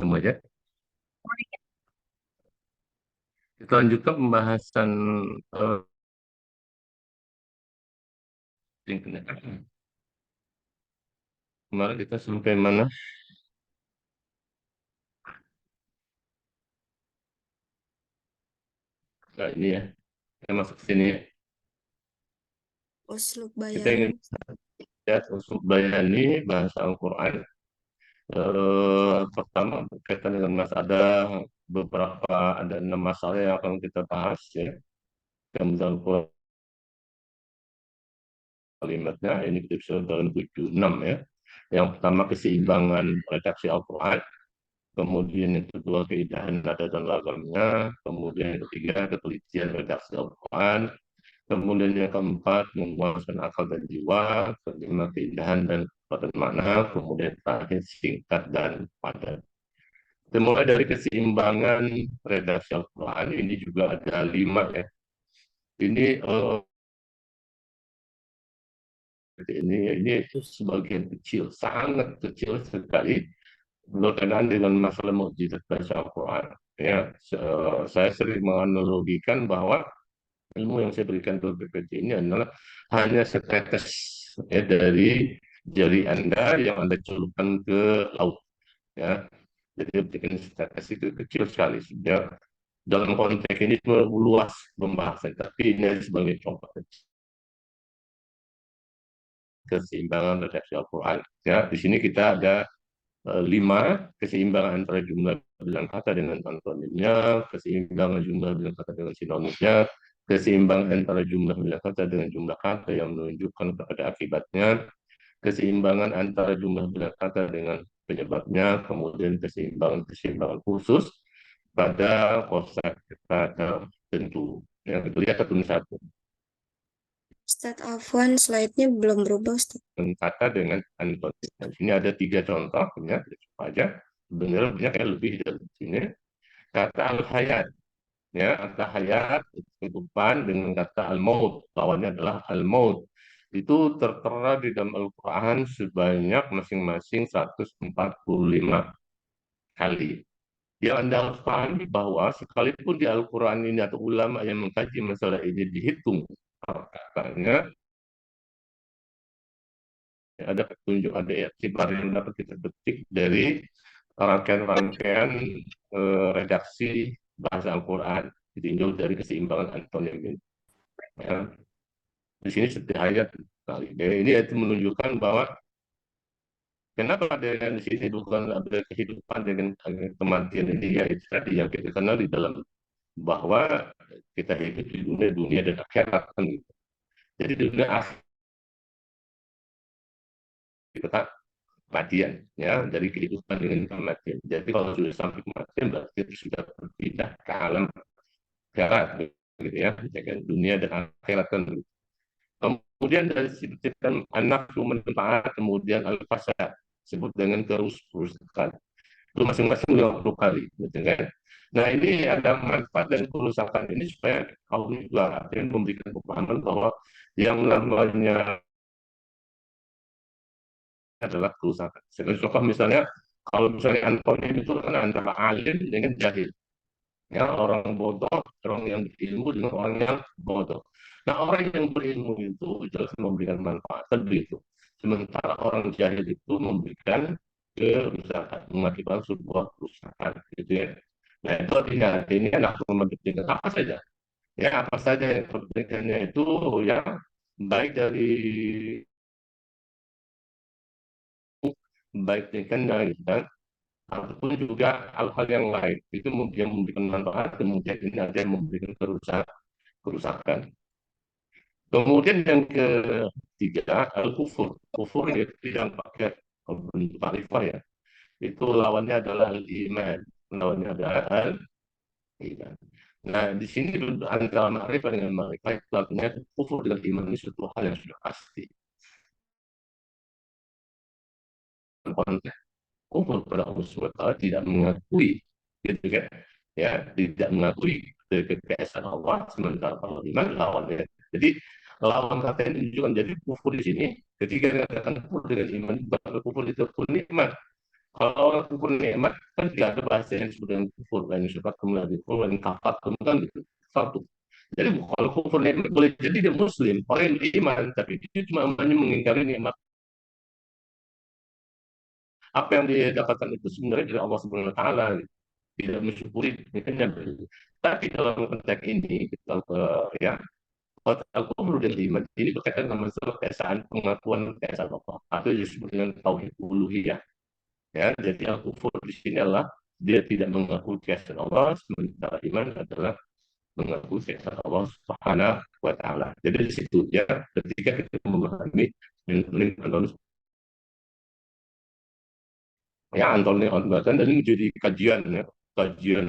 semuanya. Kita lanjutkan pembahasan eh, lingkungan. Kemarin kita sampai mana? Nah, ini ya, kita masuk ke sini ya. Uslub Kita bayan. ingin lihat usul bayani bahasa Al-Quran. Pertama berkaitan dengan ada beberapa, ada 6 masalah yang akan kita bahas ya. Yang dalam kalimatnya ini kita bisa dalam 76 ya. Yang pertama keseimbangan redaksi Al-Quran. Kemudian yang kedua keindahan nada dan lagamnya, kemudian yang ketiga ketelitian redaksi Al-Quran, kemudian yang keempat memuaskan akal dan jiwa, kelima keindahan dan padan makna, kemudian terakhir singkat dan padat. Dimulai dari keseimbangan redaksi Al-Quran ini juga ada 5 ya. Ini ini sebagian kecil, sangat kecil sekali berkenaan dengan masalah mukjizat baca Al-Quran. Ya, saya sering menganalogikan bahwa ilmu yang saya berikan ke PPT ini adalah hanya setetes ya, dari jari Anda yang Anda celupkan ke laut. Ya, jadi berikan setetes itu kecil sekali. Ya, dalam konteks ini luas pembahasan, tapi ini sebagai contoh keseimbangan redaksi Al-Quran. Ya, di sini kita ada 5 keseimbangan antara jumlah bilang kata dengan antonimnya, keseimbangan jumlah bilang kata dengan sinonimnya, keseimbangan antara jumlah bilang kata dengan jumlah kata yang menunjukkan kepada akibatnya, keseimbangan antara jumlah bilang kata dengan penyebabnya, kemudian keseimbangan-keseimbangan khusus pada kosakata tertentu. Yang kita lihat satu satu. Ustadz Afwan, slide-nya belum berubah, Ustadz. Kata dengan antonim. Di sini ada 3 contoh, ya, aja. Sebenarnya banyak yang lebih dari sini. Kata al-hayat, ya, kata hayat kehidupan dengan kata al-maut, lawannya adalah al-maut. Itu tertera di dalam Al-Quran sebanyak masing-masing 145 kali. Yang Anda harus pahami bahwa sekalipun di Al-Quran ini atau ulama yang mengkaji masalah ini dihitung katanya, ada petunjuk, ada iktibar yang dapat kita petik dari rangkaian-rangkaian redaksi bahasa Al-Quran ditinjau dari keseimbangan antonim ini. Ya. Di sini seperti ayat kali. Ini itu menunjukkan bahwa kenapa ada yang di sini bukan ada kehidupan dengan kematian ini, ya itu tadi yang kita kenal di dalam bahwa kita hidup di dunia dan akhirat kan gitu. Jadi di dunia akhirat kita kematian ya, dari kehidupan dengan kematian. Jadi kalau sudah sampai kematian berarti itu sudah berpindah ke alam akhirat gitu ya, dengan dunia dan akhirat kan. Kemudian dari ciptaan anak manfaat, kemudian al-fasad disebut dengan kerusakan. Itu masing-masing 50 kali gitu kan. Nah, ini ada manfaat dan kerusakan ini supaya kaum juga memberikan pemahaman bahwa yang namanya adalah kerusakan. Contoh misalnya, kalau misalnya antonim itu kan antara alim dengan jahil. Ya, orang bodoh, orang yang berilmu dengan orang yang bodoh. Nah, orang yang berilmu itu jelas memberikan manfaat, kan begitu. Sementara orang jahil itu memberikan kerusakan, mengakibatkan sebuah kerusakan, gitu ya. Nah, itu artinya ini kan aku memberikan apa saja. Ya, apa saja yang pentingnya itu ya baik dari baik dengan kan ataupun juga hal-hal yang lain itu yang memberikan manfaat, kemudian ini ada yang memberikan kerusakan. Kemudian yang ketiga al-kufur. Kufur itu tidak pakai bentuk makrifah ya, itu lawannya adalah al-iman, lawannya adalah al-iman. Nah, di sini antara makrifah dengan makrifah itu artinya kufur dengan iman ini suatu hal yang sudah pasti. Konteks kufur pada Allah SWT tidak mengakui, gitu kan, ya, tidak mengakui kekayaan Allah, sementara kalau iman lawannya. Jadi lawan kata ini juga jadi kufur di sini. Ketika dikatakan kufur dengan iman, bahkan kufur itu pun nikmat. Kalau orang kufur nikmat kan tidak ada bahasa yang disebut dengan kufur, dan sifat kemudian kufur dan kafir kemudian gitu satu. Jadi kalau kufur nikmat boleh jadi dia muslim, orang yang beriman, tapi dia cuma hanya mengingkari nikmat. Apa yang dia dapatkan itu sebenarnya dari Allah Subhanahu Wa Taala, tidak mensyukuri nikmatnya. Tapi dalam konteks ini kita ya al-kufur dan iman ini berkaitan dengan masalah keesaan, pengakuan keesaan Allah atau disebut dengan tauhid uluhiyah. Ya, jadi al-kufur di sini adalah dia tidak mengakui keesaan Allah, sementara iman adalah mengakui keesaan Allah Subhanahu wa taala. Jadi di situ ya, ketika kita memahami Antonius ya Antonius Antonius dan ini menjadi kajian ya, kajian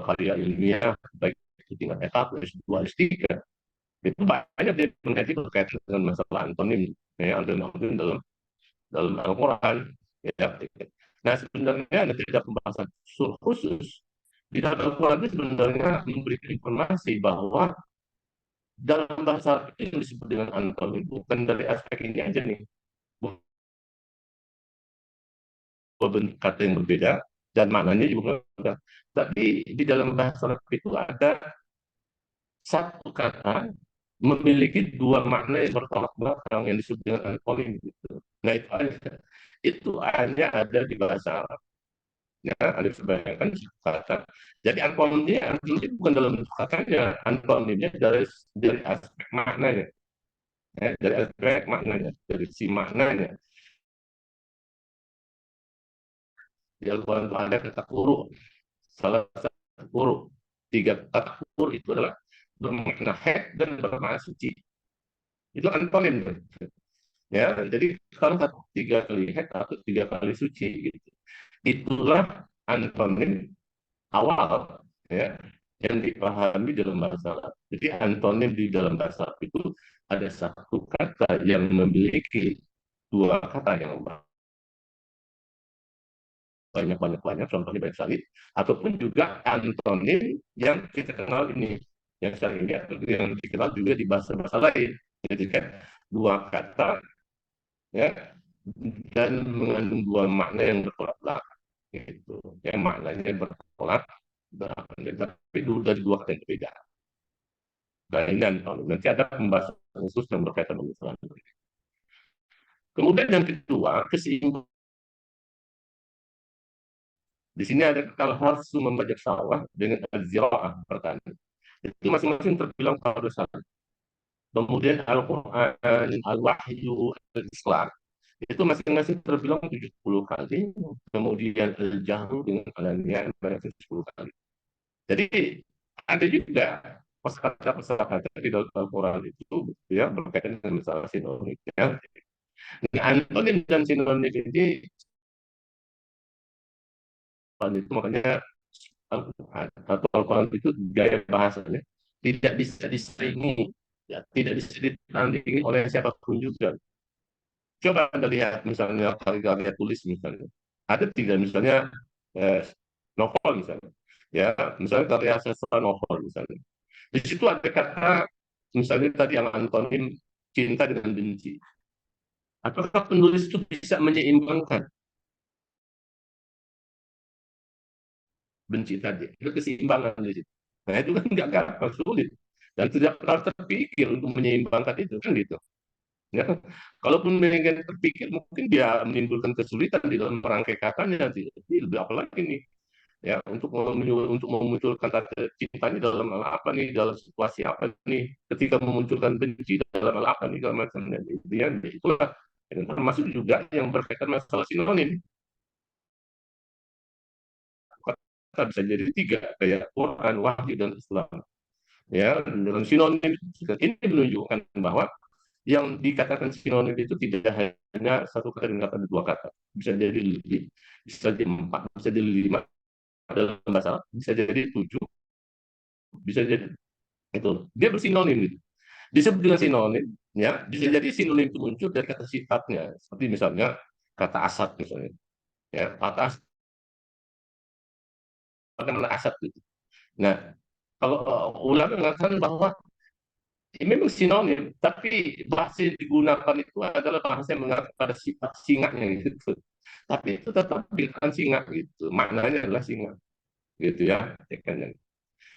karya ilmiah baik di tingkat S1, S2, S3 itu banyak dia mengaji berkaitan dengan masalah antonim ya, antonim dalam dalam Al-Quran ya. Nah sebenarnya ada tidak pembahasan khusus di dalam Al-Quran itu sebenarnya memberikan informasi bahwa dalam bahasa itu yang disebut dengan antonim bukan dari aspek ini aja nih, bahwa bentuk kata yang berbeda dan maknanya juga berbeda. Tapi di dalam bahasa Arab itu ada satu kata memiliki dua makna yang bertolak belakang yang disebut dengan antonim gitu. Nah itu hanya ada di bahasa Arab. Ya, ada sebagian kata. Jadi antonimnya bukan dalam bentuk katanya, antonimnya dari aspek maknanya, ya, dari aspek maknanya, dari si maknanya. Di Al-Quran ada kata kuru, salah satu kuru. Tiga kata kuru itu adalah bermakna head dan bermakna suci. Itu antonim. Ya, jadi kalau tiga kali head atau tiga kali suci gitu. Itulah antonim awal ya yang dipahami dalam bahasa Arab. Jadi antonim di dalam bahasa Arab itu ada satu kata yang memiliki dua kata yang banyak banyak banyak contohnya banyak sekali ataupun juga antonim yang kita kenal ini yang sekarang ini atau yang dikenal juga di bahasa-bahasa lain. Jadi kan dua kata ya dan mengandung dua makna yang bertolak belakang gitu. Yang maknanya bertolak belakang tapi dari dua kata yang berbeda. Nah, ini nanti ada pembahasan khusus yang berkaitan dengan masalah ini. Kemudian yang kedua, keseimbangan. Di sini ada kata harsu membajak sawah dengan az-zira'ah pertanian. Itu masing-masing terbilang pada satu. Kemudian Al-Quran, Al-Wahyu, Al-Islam. Itu masing-masing terbilang 70 kali. Kemudian Al-Jahru dengan Al-Anbiya masing 10 kali. Jadi ada juga kosakata-kosakata di dalam Al-Quran itu ya berkaitan dengan masalah sinonim. Ya. Nah, antonim dan sinonim ini itu makanya Al-Quran atau Al-Quran itu gaya bahasanya tidak bisa diselingi, ya, tidak bisa ditandingi oleh siapapun juga. Coba Anda lihat misalnya karya-karya tulis misalnya. Ada tiga misalnya eh, novel misalnya. Ya, misalnya karya sastra novel misalnya. Di situ ada kata misalnya tadi yang antonim cinta dengan benci. Apakah penulis itu bisa menyeimbangkan benci tadi? Itu keseimbangan di situ. Nah itu kan nggak gampang, sulit. Dan tidak pernah terpikir untuk menyeimbangkan itu kan gitu. Ya, kalaupun mereka terpikir mungkin dia menimbulkan kesulitan di dalam merangkai katanya. Jadi lebih apa lagi nih? Ya untuk memunculkan kata cintanya dalam hal apa nih, dalam situasi apa nih, ketika memunculkan benci dalam hal apa nih, dalam macamnya itu ya itulah. Dan termasuk juga yang berkaitan masalah sinonim, kata bisa jadi tiga kayak Quran, Wahyu dan Islam. Ya dalam sinonim ini menunjukkan bahwa yang dikatakan sinonim itu tidak hanya satu kata dan kata dua kata, bisa jadi lebih, bisa jadi empat, bisa jadi lima dalam bahasa, bisa jadi tujuh, bisa jadi itu dia bersinonim gitu. Disebut dengan sinonim ya, bisa jadi sinonim itu muncul dari kata sifatnya seperti misalnya kata asat misalnya ya, kata asat asat gitu. Nah kalau ulama mengatakan bahwa ini memang sinonim tapi bahasa yang digunakan itu adalah bahasa yang mengarah pada sifat singanya gitu. tapi itu tetap bilang singa gitu. Maknanya adalah singa gitu ya.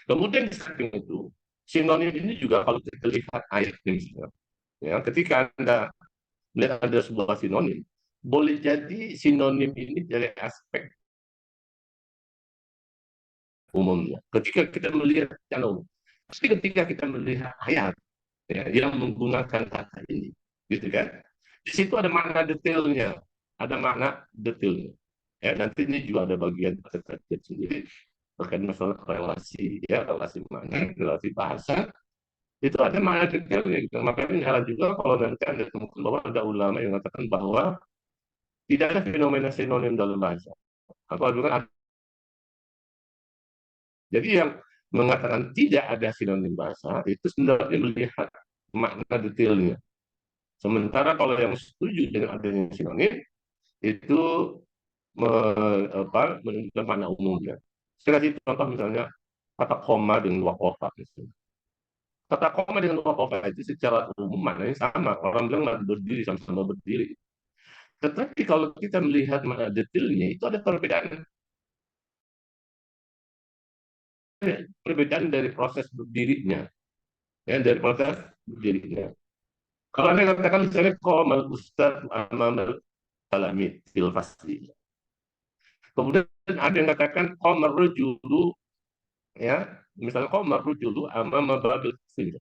Kemudian di samping itu, sinonim ini juga kalau kita lihat ayat ini misalnya, ya, ketika Anda melihat ada sebuah sinonim, boleh jadi sinonim ini dari aspek umumnya. Ketika kita melihat secara umum, tapi ketika kita melihat ayat ya, yang menggunakan kata ini, gitu kan? Di situ ada makna detailnya, ada makna detailnya. Ya, nanti ini juga ada bagian kajian sendiri terkait masalah relasi, ya, relasi makna, relasi bahasa, itu ada makna detailnya. Gitu. Makanya heran juga kalau nanti Anda temukan bahwa ada ulama yang mengatakan bahwa tidak ada fenomena sinonim dalam bahasa. Atau juga jadi yang mengatakan tidak ada sinonim bahasa itu sebenarnya melihat makna detailnya. Sementara kalau yang setuju dengan adanya sinonim itu menunjukkan makna umumnya. Saya kasih contoh misalnya kata koma dengan wakofa. Kata koma dengan wakofa itu secara umum maknanya sama. Orang bilang berdiri sama-sama berdiri. Tetapi kalau kita melihat makna detailnya itu ada perbedaan. Perbedaan dari proses berdirinya. Ya, dari proses berdirinya. Kalau Anda katakan misalnya komal ustaz amal alami fil fasli. Kemudian ada yang katakan komal rujulu, ya, misalnya komal rujulu amama babil fasli.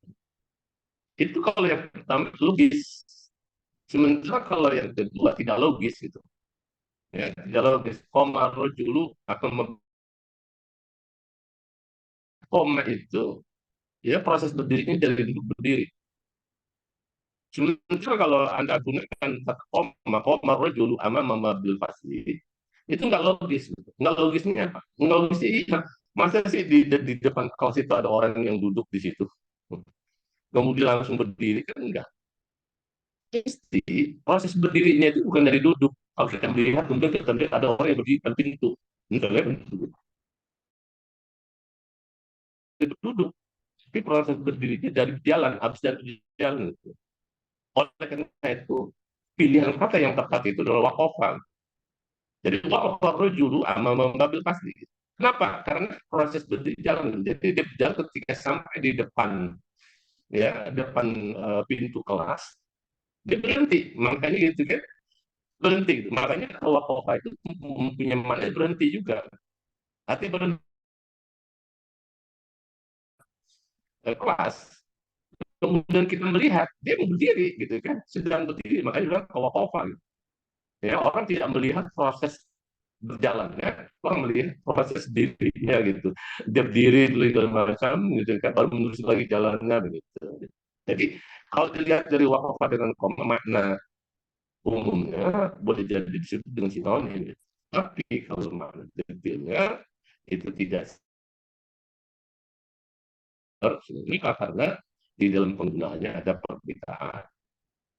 Itu kalau yang pertama logis. Sementara kalau yang kedua tidak logis itu. Ya, tidak logis. Komal rujulu akan koma itu ya proses berdirinya dari duduk berdiri. Sementara kalau Anda gunakan kata koma rojulu ama memabil fasli, itu nggak logis. Nggak logisnya apa? Nggak logisnya iya. Masa sih di depan kaos itu ada orang yang duduk di situ, kemudian langsung berdiri kan enggak. Pasti proses berdirinya itu bukan dari duduk. Kalau kita melihat, kemudian kita lihat ada orang yang berdiri di pintu. Misalnya duduk. Tapi proses berdirinya dari jalan, habis dari jalan. Oleh karena itu, pilihan kata yang tepat itu adalah wakofan. Jadi waqafa rajulu amama babil pasti. Kenapa? Karena proses berjalan. Jadi dia berjalan ketika sampai di depan ya depan pintu kelas, dia berhenti. Makanya gitu kan berhenti. Makanya kalau waqafa itu mempunyai makna berhenti juga. Artinya berhenti kelas. Kemudian kita melihat dia berdiri gitu kan, sedang berdiri. Makanya bilang waqafa. Gitu. Ya, orang tidak melihat proses berjalannya, orang melihat proses dirinya gitu. Dia berdiri dulu segala macam gitu kan, baru menerus lagi jalannya begitu. Jadi kalau dilihat dari wakafah dengan koma makna umumnya boleh jadi disebut dengan sinonim. Gitu. Tapi kalau makna detailnya itu tidak ini karena di dalam penggunaannya ada perbedaan.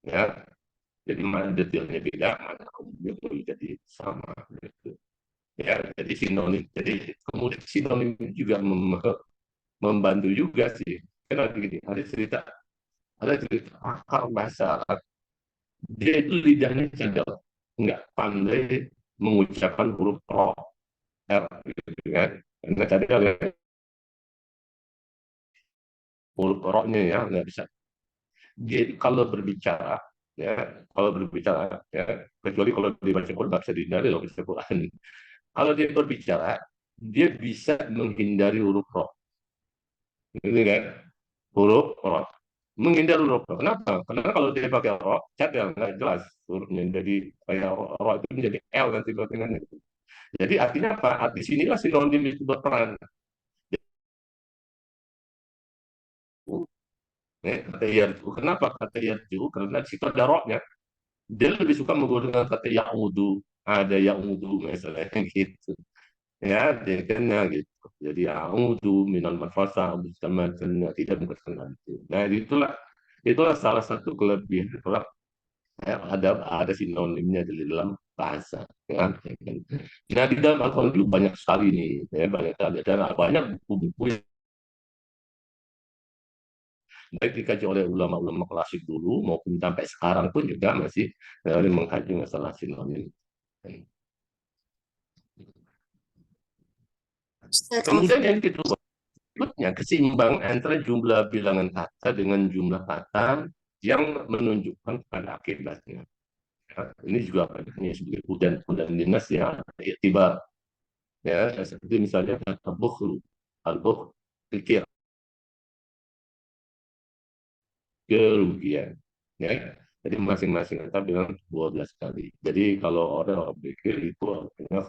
Ya, jadi mana detailnya beda, mana umumnya boleh jadi sama. Gitu. Ya, jadi sinonim. Jadi kemudian sinonim juga membantu juga sih. Karena begini, ada cerita akar bahasa Arab. Dia itu lidahnya cadel, nggak pandai mengucapkan huruf ro, r, gitu kan. Karena cadel ya, huruf ro-nya ya nggak bisa. Dia itu kalau berbicara, ya kalau berbicara, ya kecuali kalau dibaca Quran nggak bisa dihindari loh baca Quran. Kalau dia berbicara, dia bisa menghindari huruf ro, ini kan huruf ro. Menghindar huruf ro. Kenapa? Karena kalau dia pakai ro, cat yang nggak jelas hurufnya. Jadi kayak ro itu menjadi L nanti bacaan. Jadi artinya apa? Arti sinilah sinonim itu berperan. Kata yarju. Kenapa kata yarju? Karena di situ ada ro-nya. Dia lebih suka menggunakan kata ya'udu. Ada ya'udu misalnya gitu. Ya, dia kena gitu. Jadi ya'udu minal marfasa bersama tidak menggunakan itu. Nah, itulah salah satu kelebihan kalau ya, ada sinonimnya di dalam bahasa. Ya. Nah, di dalam Al-Quran itu banyak sekali nih, ya, banyak sekali. Dan banyak buku-buku yang baik dikaji oleh ulama-ulama klasik dulu maupun sampai sekarang pun juga masih mengkaji masalah sinonim. Set of Kemudian yang kedua, berikutnya keseimbangan antara jumlah bilangan kata dengan jumlah kata yang menunjukkan pada akibatnya. Ya, ini juga banyaknya sebagai hudan dinas ya, tiba ya seperti misalnya kata bukhlu, al-bukhl, pikir, kerugian. Ya, jadi masing-masing kita bilang 12 kali. Jadi kalau orang pikir itu artinya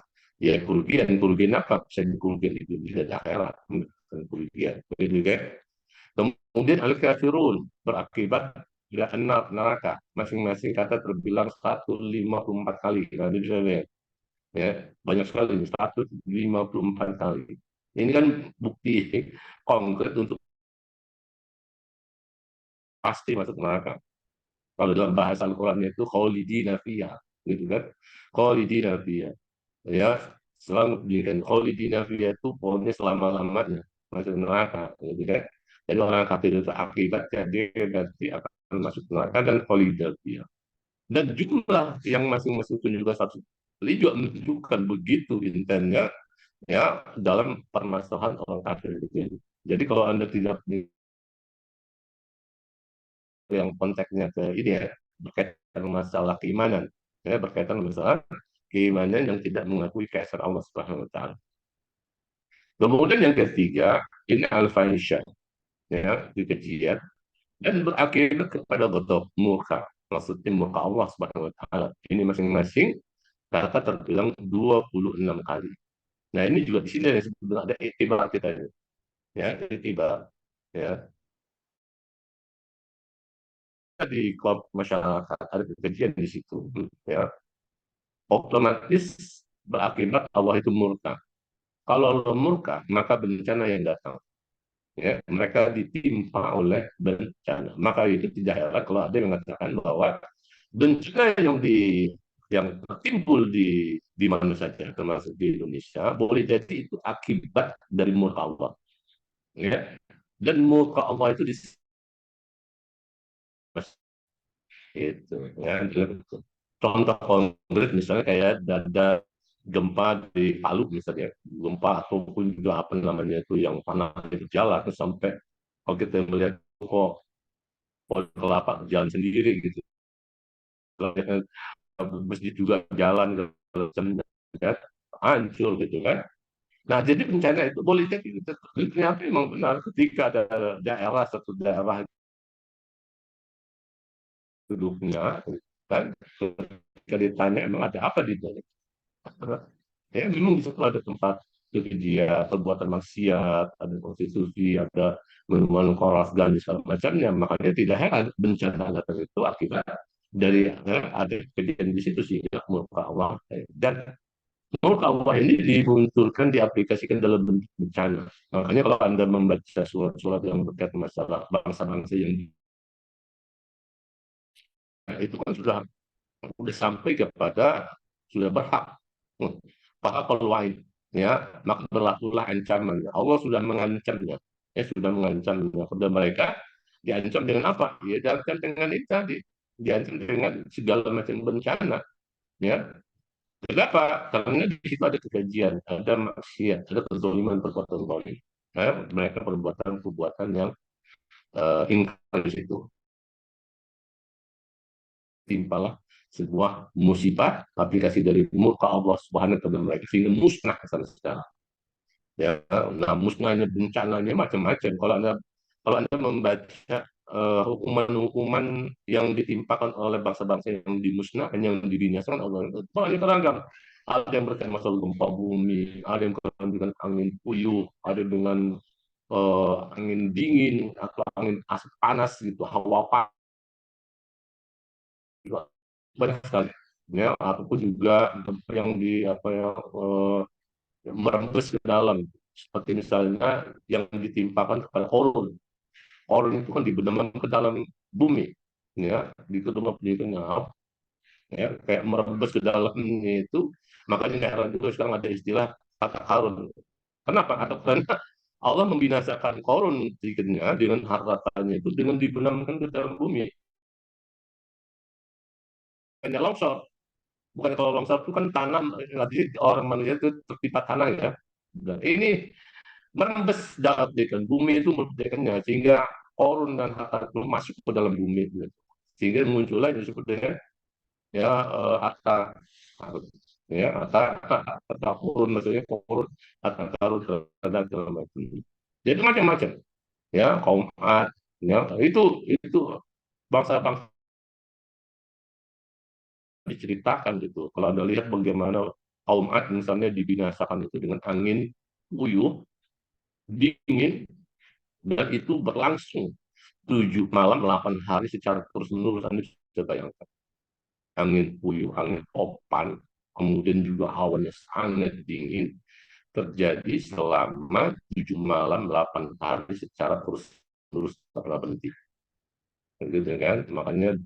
ya kerugian, kerugian apa? Bisa kerugian itu bisa di akhirat, bukan kerugian. Begitu kan? Kemudian al-kafirun berakibat tidak neraka. Masing-masing kata terbilang 154 kali. Nah, bisa lihat ya, banyak sekali 154 kali. Ini kan bukti konkret untuk pasti masuk neraka. Kalau dalam bahasa Al-Quran itu kholidina fiha, gitu kan? Kholidina fiha. Ya, selama diberikan kholidina fiha itu pokoknya selama-lamanya masuk neraka, gitu kan? Jadi orang kafir itu akibatnya dia nanti akan masuk neraka dan kholidina fiha. Dan jumlah yang masing-masing itu juga satu kali juga menunjukkan begitu intensnya ya dalam permasalahan orang kafir itu. Jadi kalau Anda tidak yang konteksnya ke ini ya berkaitan masalah keimanan ya berkaitan masalah keimanan yang tidak mengakui keesaan Allah Subhanahu wa taala. Kemudian yang ketiga ini al-fahisha ya kekejian dan berakibat kepada ghadab murka maksudnya murka Allah Subhanahu wa taala. Ini masing-masing kata terbilang 26 kali. Nah, ini juga di sini yang sebetulnya ada itibar kita ini. Ya, itibar ya. Di kelompok masyarakat ada kekejian di situ ya otomatis berakibat Allah itu murka. Kalau Allah murka, maka bencana yang datang. Ya, mereka ditimpa oleh bencana. Maka itu tidak heran kalau ada yang mengatakan bahwa bencana yang timbul di mana saja, termasuk di Indonesia, boleh jadi itu akibat dari murka Allah. Ya. Dan murka Allah itu itu ya contoh konkret misalnya kayak ada gempa di Palu misalnya gempa ataupun juga apa namanya itu yang tanah itu jalan sampai kalau kita melihat kok pohon kelapa jalan sendiri gitu masjid juga jalan kan hancur gitu kan. Nah jadi bencana itu boleh jadi ternyata memang benar ketika ada daerah satu daerah duduknya kan ketika ditanya emang ada apa di sana. Ya, memang di situ ada tempat kekejian, perbuatan maksiat, ada prostitusi, ada minuman koras dan segala macamnya. Makanya tidak heran bencana datang itu akibat dari ada kejadian di situ sih murka Allah. Dan murka Allah ini dimunculkan, diaplikasikan dalam bentuk bencana. Makanya kalau Anda membaca surat-surat yang berkaitan masalah bangsa-bangsa yang itu kan sudah sampai kepada sudah berhak maka lain ya maka berlakulah ancaman Allah sudah mengancamnya ya sudah mengancamnya kepada mereka diancam dengan apa ya diancam dengan itu tadi diancam dengan segala macam bencana ya kenapa karena di situ ada kekejian ada maksiat ada kezaliman perbuatan zalim ya, mereka perbuatan yang ingkar di situ timpalah sebuah musibah aplikasi dari murka Allah Subhanahu wa taala mereka sehingga musnah sama sekali. Ya, nah musnahnya bencananya macam-macam. Kalau anda membaca hukuman-hukuman yang ditimpakan oleh bangsa-bangsa yang dimusnahkan, yang dibinasakan Allah, banyak terangkan. Ada yang berkaitan masalah gempa bumi, ada yang berkaitan dengan angin puyuh, ada dengan angin dingin atau angin asap panas gitu, hawa panas banyak sekali ya ataupun juga yang di apa ya merembes ke dalam seperti misalnya yang ditimpakan kepada korun korun itu kan dibenamkan ke dalam bumi ya di kedua penelitian ya kayak merembes ke dalamnya itu makanya nggak heran juga sekarang ada istilah kata karun kenapa atau karena Allah membinasakan korun dengan hartanya itu dengan dibenamkan ke dalam bumi hanya longsor bukan kalau longsor itu kan tanah nanti orang manusia itu tertimpa tanah ya. Dan ini merembes dalam bumi itu meledakannya sehingga korun dan harta itu masuk ke dalam bumi gitu. Sehingga muncullah yang disebut dengan ya harta ya harta korun maksudnya korun harta karun dan segala macam. Jadi macam-macam ya kaum Ad ya itu bangsa-bangsa diceritakan gitu. Kalau Anda lihat bagaimana kaum Ad misalnya dibinasakan itu dengan angin puyuh dingin dan itu berlangsung 7 malam 8 hari secara terus menerus. Anda bisa bayangkan angin puyuh, angin topan, kemudian juga awannya sangat dingin terjadi selama 7 malam 8 hari secara terus menerus tanpa berhenti. Gitu kan? Makanya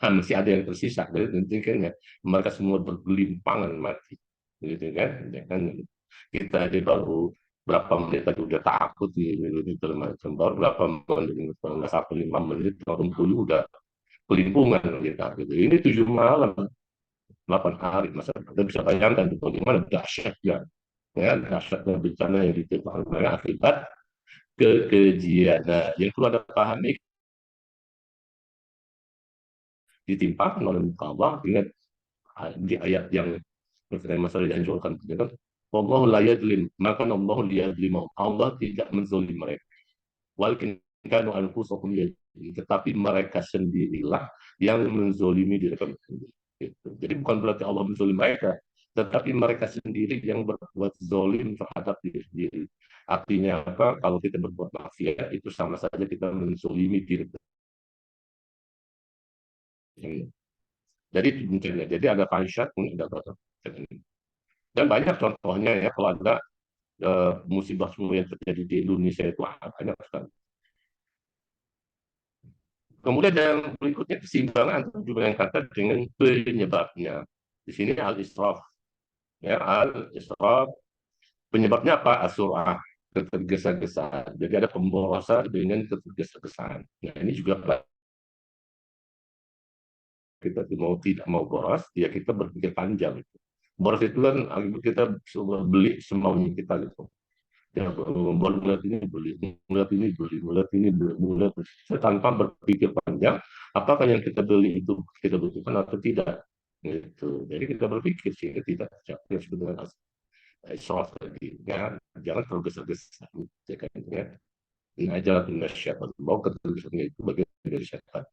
kan masih ada yang tersisa. Jadi nanti kan ya, mereka semua bergelimpangan mati. Gitu kan? Ya kan? Kita aja baru berapa menit tadi udah takut nih segala macam. Baru berapa menit, 1 5 menit, orang puluh udah kelimpungan kita gitu. Ini 7 malam 8 hari, masa kita bisa bayangkan bagaimana dahsyatnya, ya dahsyatnya bencana yang ditimbulkan mereka akibat kekejian. Nah, yang perlu Anda pahami ditimpakan oleh muka Allah dengan di ayat yang masalah dianjurkan itu kan Allah la yadlim maka Allah liyadlim Allah tidak menzolim mereka walakin kanu anfusahum yadlim tetapi mereka sendirilah yang menzolimi diri mereka sendiri. Gitu. Jadi bukan berarti Allah menzolim mereka tetapi mereka sendiri yang berbuat zolim terhadap diri sendiri. Artinya apa? Kalau kita berbuat maksiat itu sama saja kita menzolimi diri sendiri. Jadi jadi ada fahsyat, ada batas. Dan banyak contohnya ya kalau ada musibah semua yang terjadi di Indonesia itu banyak sekali. Kemudian yang berikutnya keseimbangan antara jumlah yang kata dengan penyebabnya. Di sini al-israf. Ya, al-israf penyebabnya apa? Asurah, ketergesa-gesaan. Jadi ada pemborosan dengan ketergesa-gesaan. Nah, ini juga kita mau tidak mau boros, ya kita berpikir panjang. Boros itu kan kita beli semaunya kita gitu. Ya, baru melihat ini beli, melihat ini beli, melihat ini beli, melihat tanpa berpikir panjang, apakah yang kita beli itu kita butuhkan atau tidak. Gitu. Jadi kita berpikir sehingga tidak tercapai sebenarnya soft tadi. Ya, jangan tergesa-gesa. Ya, kan, ya. Nah, jangan syaitan. Bahwa ketergesa-gesaan itu bagian dari syaitan.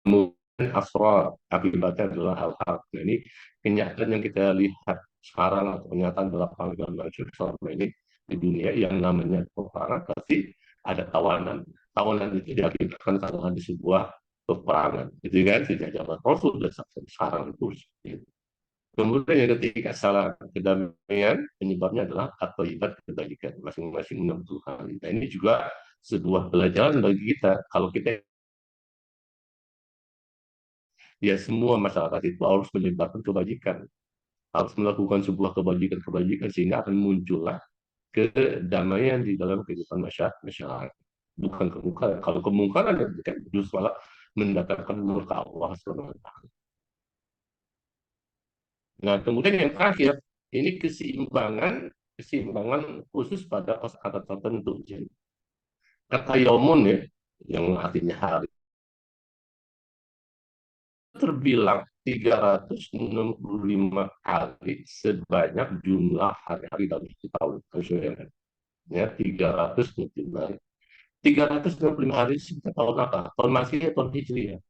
Kemudian asrar akibatnya adalah hal-hal. Nah, ini kenyataan yang kita lihat sekarang atau kenyataan berapa selama ini di dunia yang namanya peperangan pasti ada tawanan. Tawanan itu diakibatkan karena di sebuah peperangan. Itu kan sejak zaman Rasul dan sampai sekarang itu. Kemudian yang ketiga salah kedamaian penyebabnya adalah atau ibadat kebaikan masing-masing enam Tuhan. Nah, ini juga sebuah pelajaran bagi kita. Kalau kita ya semua masyarakat itu harus menyebarkan kebajikan, harus melakukan sebuah kebajikan-kebajikan sehingga akan muncullah kedamaian di dalam kehidupan masyarakat. Bukan kemungkaran. Kalau kemungkaran kan justru malah mendatangkan murka Allah SWT. Nah, kemudian yang terakhir, ini keseimbangan keseimbangan khusus pada saat tertentu. Jadi, kata yomun ya, yang artinya hari terbilang 365 kali sebanyak jumlah hari-hari dalam satu tahun. Ya, 365 hari. 365 hari sejak tahun apa? Tahun Masehi atau tahun Hijriah?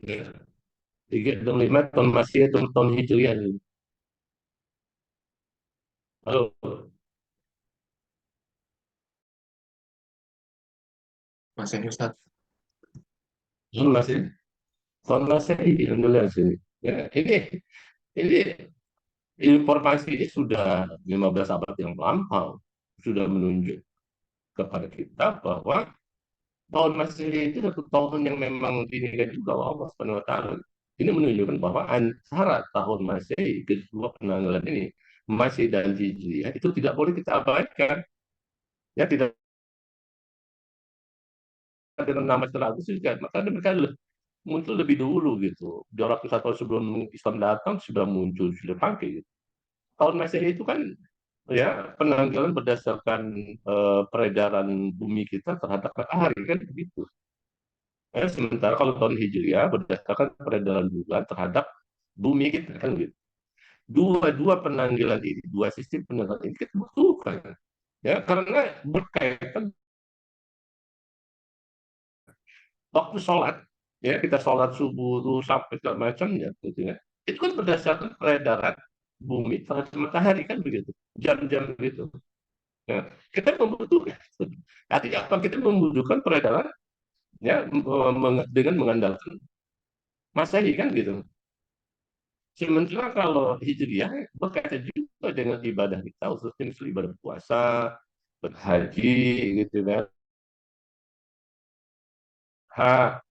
Ya. 365 tahun Masehi atau tahun Hijriah. Halo, Masih Ustaz. tahun Masehi. Tahun Masehi, alhamdulillah sini. Ya, ini informasi ini sudah 15 abad yang lampau sudah menunjuk kepada kita bahwa tahun Masehi itu satu tahun yang memang dinilai juga oleh Allah Subhanahu wa taala. Ini menunjukkan bahwa antara tahun Masehi kedua penanggalan ini Masehi dan Hijriah itu tidak boleh kita abaikan. Ya tidak dengan nama setelah Agustus kan. Maka mereka muncul lebih dulu gitu. 200 tahun sebelum Islam datang sudah muncul, sudah pakai gitu. Tahun Masehi itu kan ya penanggalan berdasarkan peredaran bumi kita terhadap matahari kan begitu. Sementara kalau tahun Hijriah berdasarkan peredaran bulan terhadap bumi kita kan gitu. Dua penanggalan ini, dua sistem penanggalan ini kita butuhkan ya karena berkaitan waktu sholat ya kita sholat subuh tuh sampai segala macamnya gitu ya itu kan berdasarkan peredaran bumi terhadap matahari kan begitu jam-jam gitu ya, kita membutuhkan artinya apa kita membutuhkan peredaran ya dengan mengandalkan masehi kan gitu sementara kalau hijriah berkaitan juga dengan ibadah kita khususnya misalnya ibadah puasa berhaji gitu kan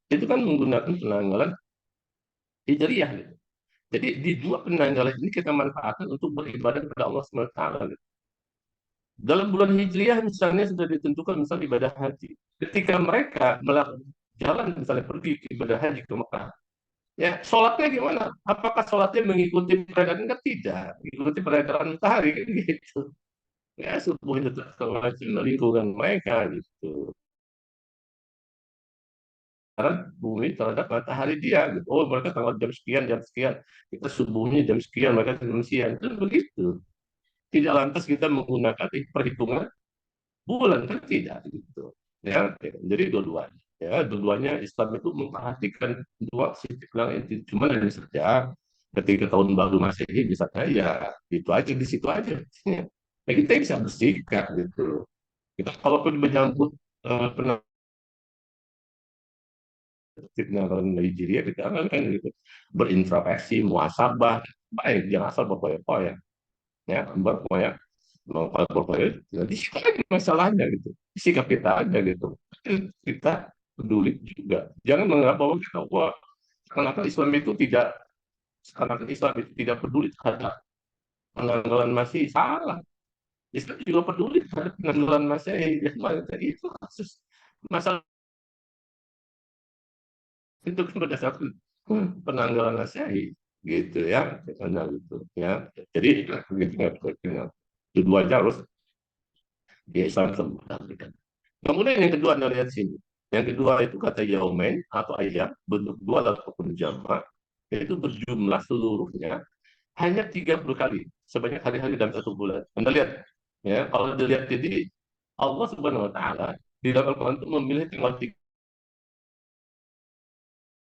itu kan menggunakan penanggalan hijriah gitu. Jadi di dua penanggalan ini kita manfaatkan untuk beribadah kepada Allah SWT. Gitu. Dalam bulan Hijriah misalnya sudah ditentukan misalnya ibadah haji. Ketika mereka melakukan jalan misalnya pergi ke ibadah haji ke Mekah, ya sholatnya gimana? Apakah sholatnya mengikuti peredaran? Enggak, tidak. Mengikuti peredaran matahari kan gitu. Ya subuhnya tetap ke lingkungan mereka gitu. Karena bumi terhadap matahari dia gitu. Oh mereka tanggal jam sekian kita subuhnya jam sekian mereka jam sekian itu begitu tidak lantas kita menggunakan perhitungan bulan kan tidak gitu ya jadi dua-duanya ya dua-duanya Islam itu memperhatikan dua sisi yang itu cuma hanya saja ketika tahun baru Masehi misalnya ya itu aja di situ aja ya kita bisa bersikap gitu kita kalaupun menyambut penanggalan Nigeria kita kan gitu berintrospeksi muasabah baik jangan asal berpoya-poya ya berpoya berpoya jadi situ aja masalahnya gitu sikap kita aja gitu kita peduli juga jangan menganggap bahwa kita wah seakan-akan Islam itu tidak seakan-akan Islam itu tidak peduli terhadap penanggalan masih salah Islam juga peduli terhadap penanggalan masih ya, itu kasus masalah itu kan berdasarkan penanggalan Masehi gitu ya karena gitu ya jadi keduanya harus di Islam sempurnakan. Kemudian yang kedua anda lihat sini yang kedua itu kata yaumen atau ayam bentuk dua ataupun jamak itu berjumlah seluruhnya hanya 30 kali sebanyak hari-hari dalam satu bulan anda lihat ya kalau dilihat jadi Allah Subhanahu Wa Taala di dalam Al-Quran itu memilih tanggal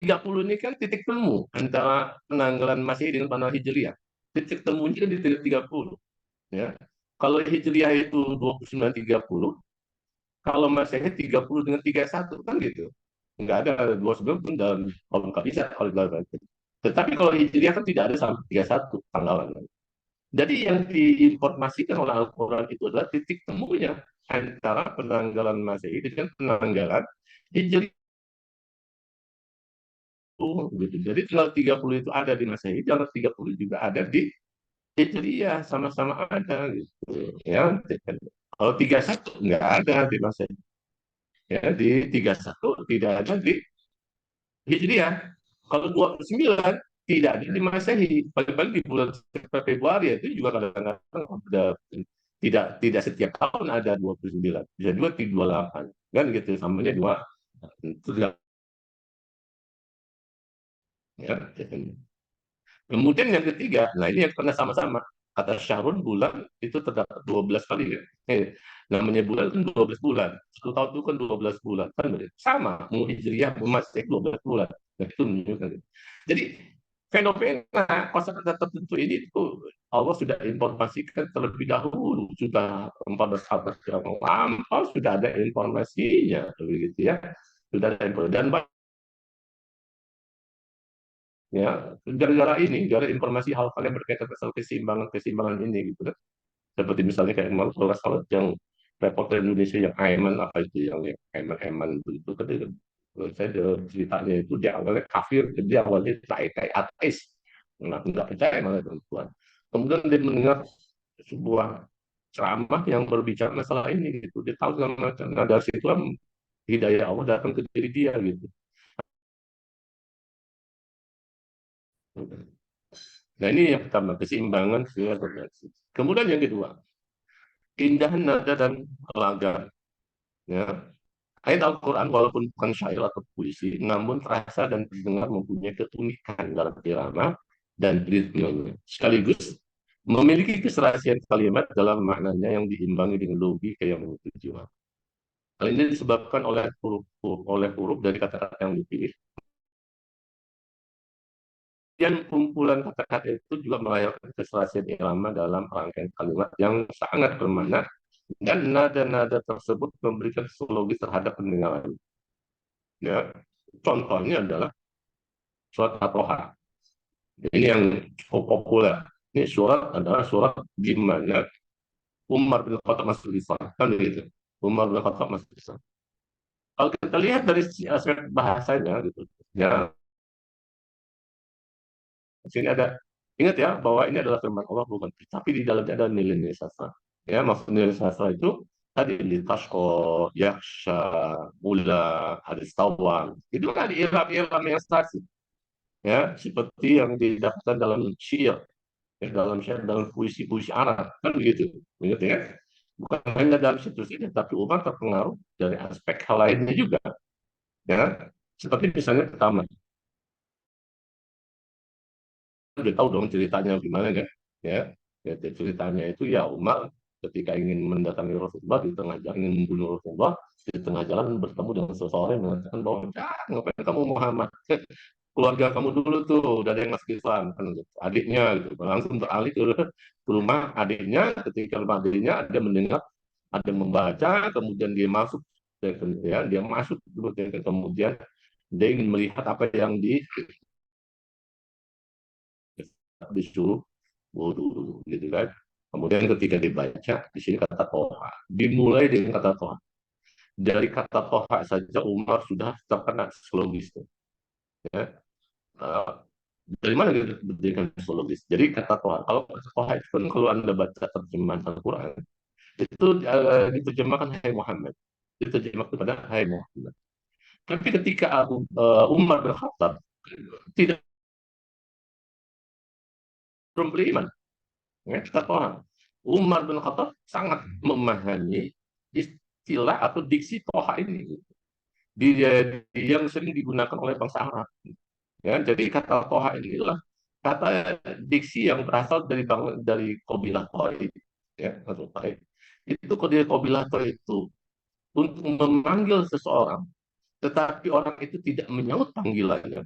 30 ini kan titik temu antara penanggalan Masehi dengan penanggalan Hijriah. Titik temunya kan di titik 30. Ya. Kalau Hijriah itu 29-30, kalau Masehi 30 dengan 31 kan gitu. Enggak ada 29 pun dalam kalau nggak bisa kalau dalam tetapi kalau Hijriah kan tidak ada sampai 31 tanggalan. Jadi yang diinformasikan oleh Al-Quran itu adalah titik temunya antara penanggalan Masehi dengan penanggalan Hijriah. Gitu. Jadi tanggal 30 itu ada di Masehi, tanggal 30 juga ada di Hijriah, sama-sama ada gitu. Ya, kalau 31 nggak ada di Masehi. Ya, di 31 tidak ada di Hijriah. Kalau 29 tidak ada di Masehi. Paling-paling di bulan Februari itu juga kadang-kadang ada tidak setiap tahun ada 29. Bisa juga 28. Kan gitu, samanya dua. Itu ya, kemudian yang ketiga, nah ini yang pernah sama-sama. Kata Syahrul bulan itu terdapat 12 kali ya. Namanya bulan kan 12 bulan. 1 tahun itu kan 12 bulan. Kan sama, mau hijriah, mau masih 12 bulan. Nah, itu menunjukkan. Jadi fenomena kosakata tertentu ini itu Allah sudah informasikan terlebih dahulu. Sudah 14 abad yang lampau sudah ada informasinya. Begitu ya. Sudah ada informasi. Dan ya gara-gara ini gara informasi hal-hal yang berkaitan dengan keseimbangan ini gitu kan seperti misalnya kayak kalau yang reporter Indonesia yang Aiman apa itu yang Aiman itu kan saya ceritanya itu dia awalnya kafir dia awalnya tai ateis nggak percaya malah Tuhan kemudian dia mendengar sebuah ceramah yang berbicara masalah ini gitu dia tahu segala macam nah dari situ hidayah Allah datang ke diri dia gitu Nah, ini yang pertama, keseimbangan sila redaksi. Kemudian yang kedua, keindahan nada dan laga. Ya. Ayat Al-Quran walaupun bukan syair atau puisi, namun terasa dan terdengar mempunyai keunikan dalam irama dan ritmenya. Sekaligus memiliki keserasian kalimat dalam maknanya yang diimbangi dengan logika yang menyetujui. Hal ini disebabkan oleh huruf dari kata-kata yang dipilih. Dan kumpulan kata-kata itu juga melahirkan keserasian irama dalam rangkaian kalimat yang sangat bermakna dan nada-nada tersebut memberikan psikologis terhadap pendengaran. Ya, contohnya adalah surat At-Toha. Ini yang cukup populer. Ini surat adalah surat di mana Umar bin Khattab masuk Islam, kan begitu. Umar bin Khattab masuk Islam. Kalau kita lihat dari aspek bahasanya, gitu, ya, di sini ada, ingat ya bahwa ini adalah firman Allah bukan, tapi di dalamnya ada nilai-nilai sastra. Ya, maksud nilai sastra itu tadi litashko, yaksha, mula, hadis tawang. Itu kan ada iram-iram yang stasi, ya, seperti yang didapatkan dalam syair, ya, dalam puisi-puisi Arab, kan begitu, ingat ya. Bukan hanya dalam situs ini, tapi Umar terpengaruh dari aspek hal lainnya juga, ya. Seperti misalnya pertama, udah tahu dong ceritanya gimana kan, ya, ya ceritanya itu ya Umar ketika ingin mendatangi Rasulullah di tengah jalan, ingin membunuh Rasulullah di tengah jalan bertemu dengan seseorang yang mengatakan bahwa ngapain kamu Muhammad, keluarga kamu dulu tuh udah ada yang masuk Islam kan gitu. Adiknya gitu langsung beralih ke rumah adiknya. Ketika rumah adiknya ada mendengar, ada membaca, kemudian dia masuk, ya dia masuk kemudian dia ingin melihat apa yang disuruh wudhu gitu kan. Kemudian ketika dibaca di sini kata toha, dimulai dengan kata toha. Dari kata toha saja Umar sudah terkena psikologis, ya. Uh, dari mana dengan psikologis? Jadi kata toha, kalau kata toha itu kan kalau anda baca terjemahan Al-Quran itu diterjemahkan Hai Muhammad, diterjemahkan kepada Hai Muhammad. Tapi ketika Umar bin Khattab tidak belum beriman, ya, kata orang Umar bin Khattab sangat memahami istilah atau diksi toha ini, yang sering digunakan oleh bangsa Arab. Ya, jadi kata toha inilah kata diksi yang berasal dari kabilah Toib, ya, atau Toib. Itu kabilah Toib itu untuk memanggil seseorang, tetapi orang itu tidak menyaut panggilannya,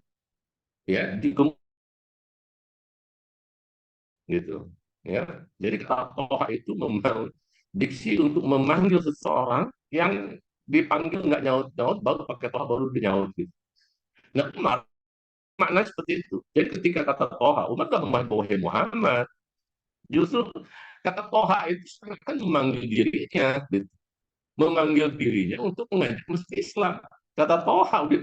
ya, gitu, ya. Jadi kata toha itu memang diksi untuk memanggil seseorang yang dipanggil nggak nyaut-nyaut, baru pakai toha baru dinyaut gitu. Nah, makna seperti itu. Jadi ketika kata toha, Umar nggak memahami Muhammad. Justru kata toha itu kan memanggil dirinya, gitu. Memanggil dirinya untuk mengajak masuk Islam. Kata toha udah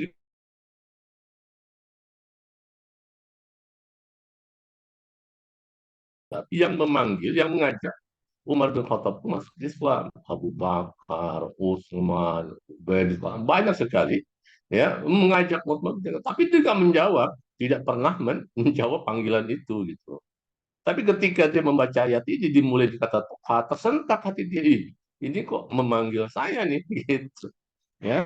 tapi yang memanggil, yang mengajak Umar bin Khattab itu masuk Islam, Abu Bakar, Utsman, banyak sekali, ya, mengajak Muhammad, tapi tidak menjawab, tidak pernah menjawab panggilan itu gitu. Tapi ketika dia membaca ayat ini dimulai di kata Tuhan, tersentak hati dia, ini kok memanggil saya nih gitu, ya.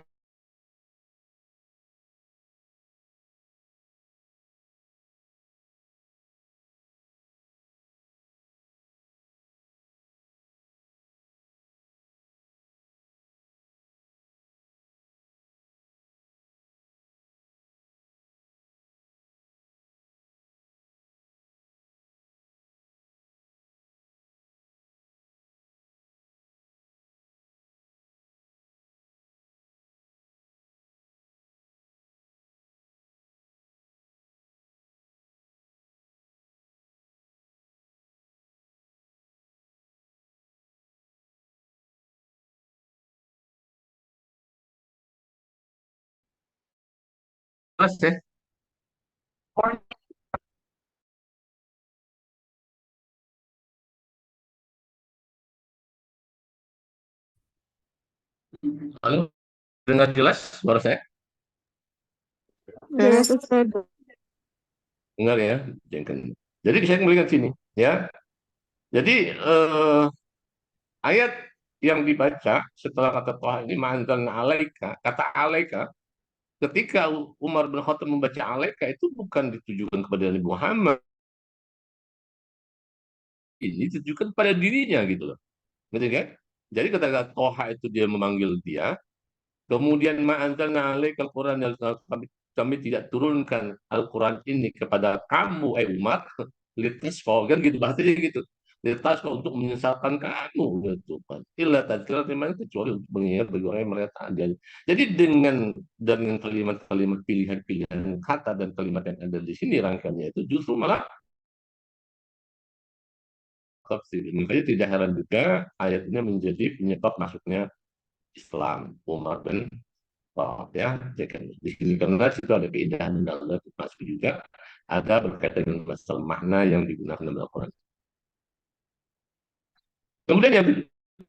Jelas ya. Halo, dengar jelas suara saya? Jelas, Ustaz. Dengar ya, jangan. Jadi saya melihat sini, ya. Jadi ayat yang dibaca setelah kata Toha ini manzalna alaika, kata alaika, ketika Umar bin Khattab membaca alaika itu bukan ditujukan kepada Nabi Muhammad, ini ditujukan pada dirinya gitu loh. Ngerti kan? Jadi ketika Toha itu dia memanggil dia, kemudian ma'anzalna alaikal Quran yang kami tidak turunkan Al-Quran ini kepada kamu, Umar, litasqa, kan gitu bahasanya gitu. Litasqa untuk menyesatkan kamu gitu kan. Illa tadzkiratan liman kecuali untuk mengingat bagi orang yang mereka taat. Jadi dengan kalimat-kalimat pilihan-pilihan kata dan kalimat yang ada di sini rangkaiannya itu justru malah tafsir. Makanya tidak heran juga ayat ini menjadi penyebab masuknya Islam Umar bin ya, di sini karena situ ada keindahan dan Allah masuk juga ada berkaitan dengan masalah makna yang digunakan dalam Al-Quran. Kemudian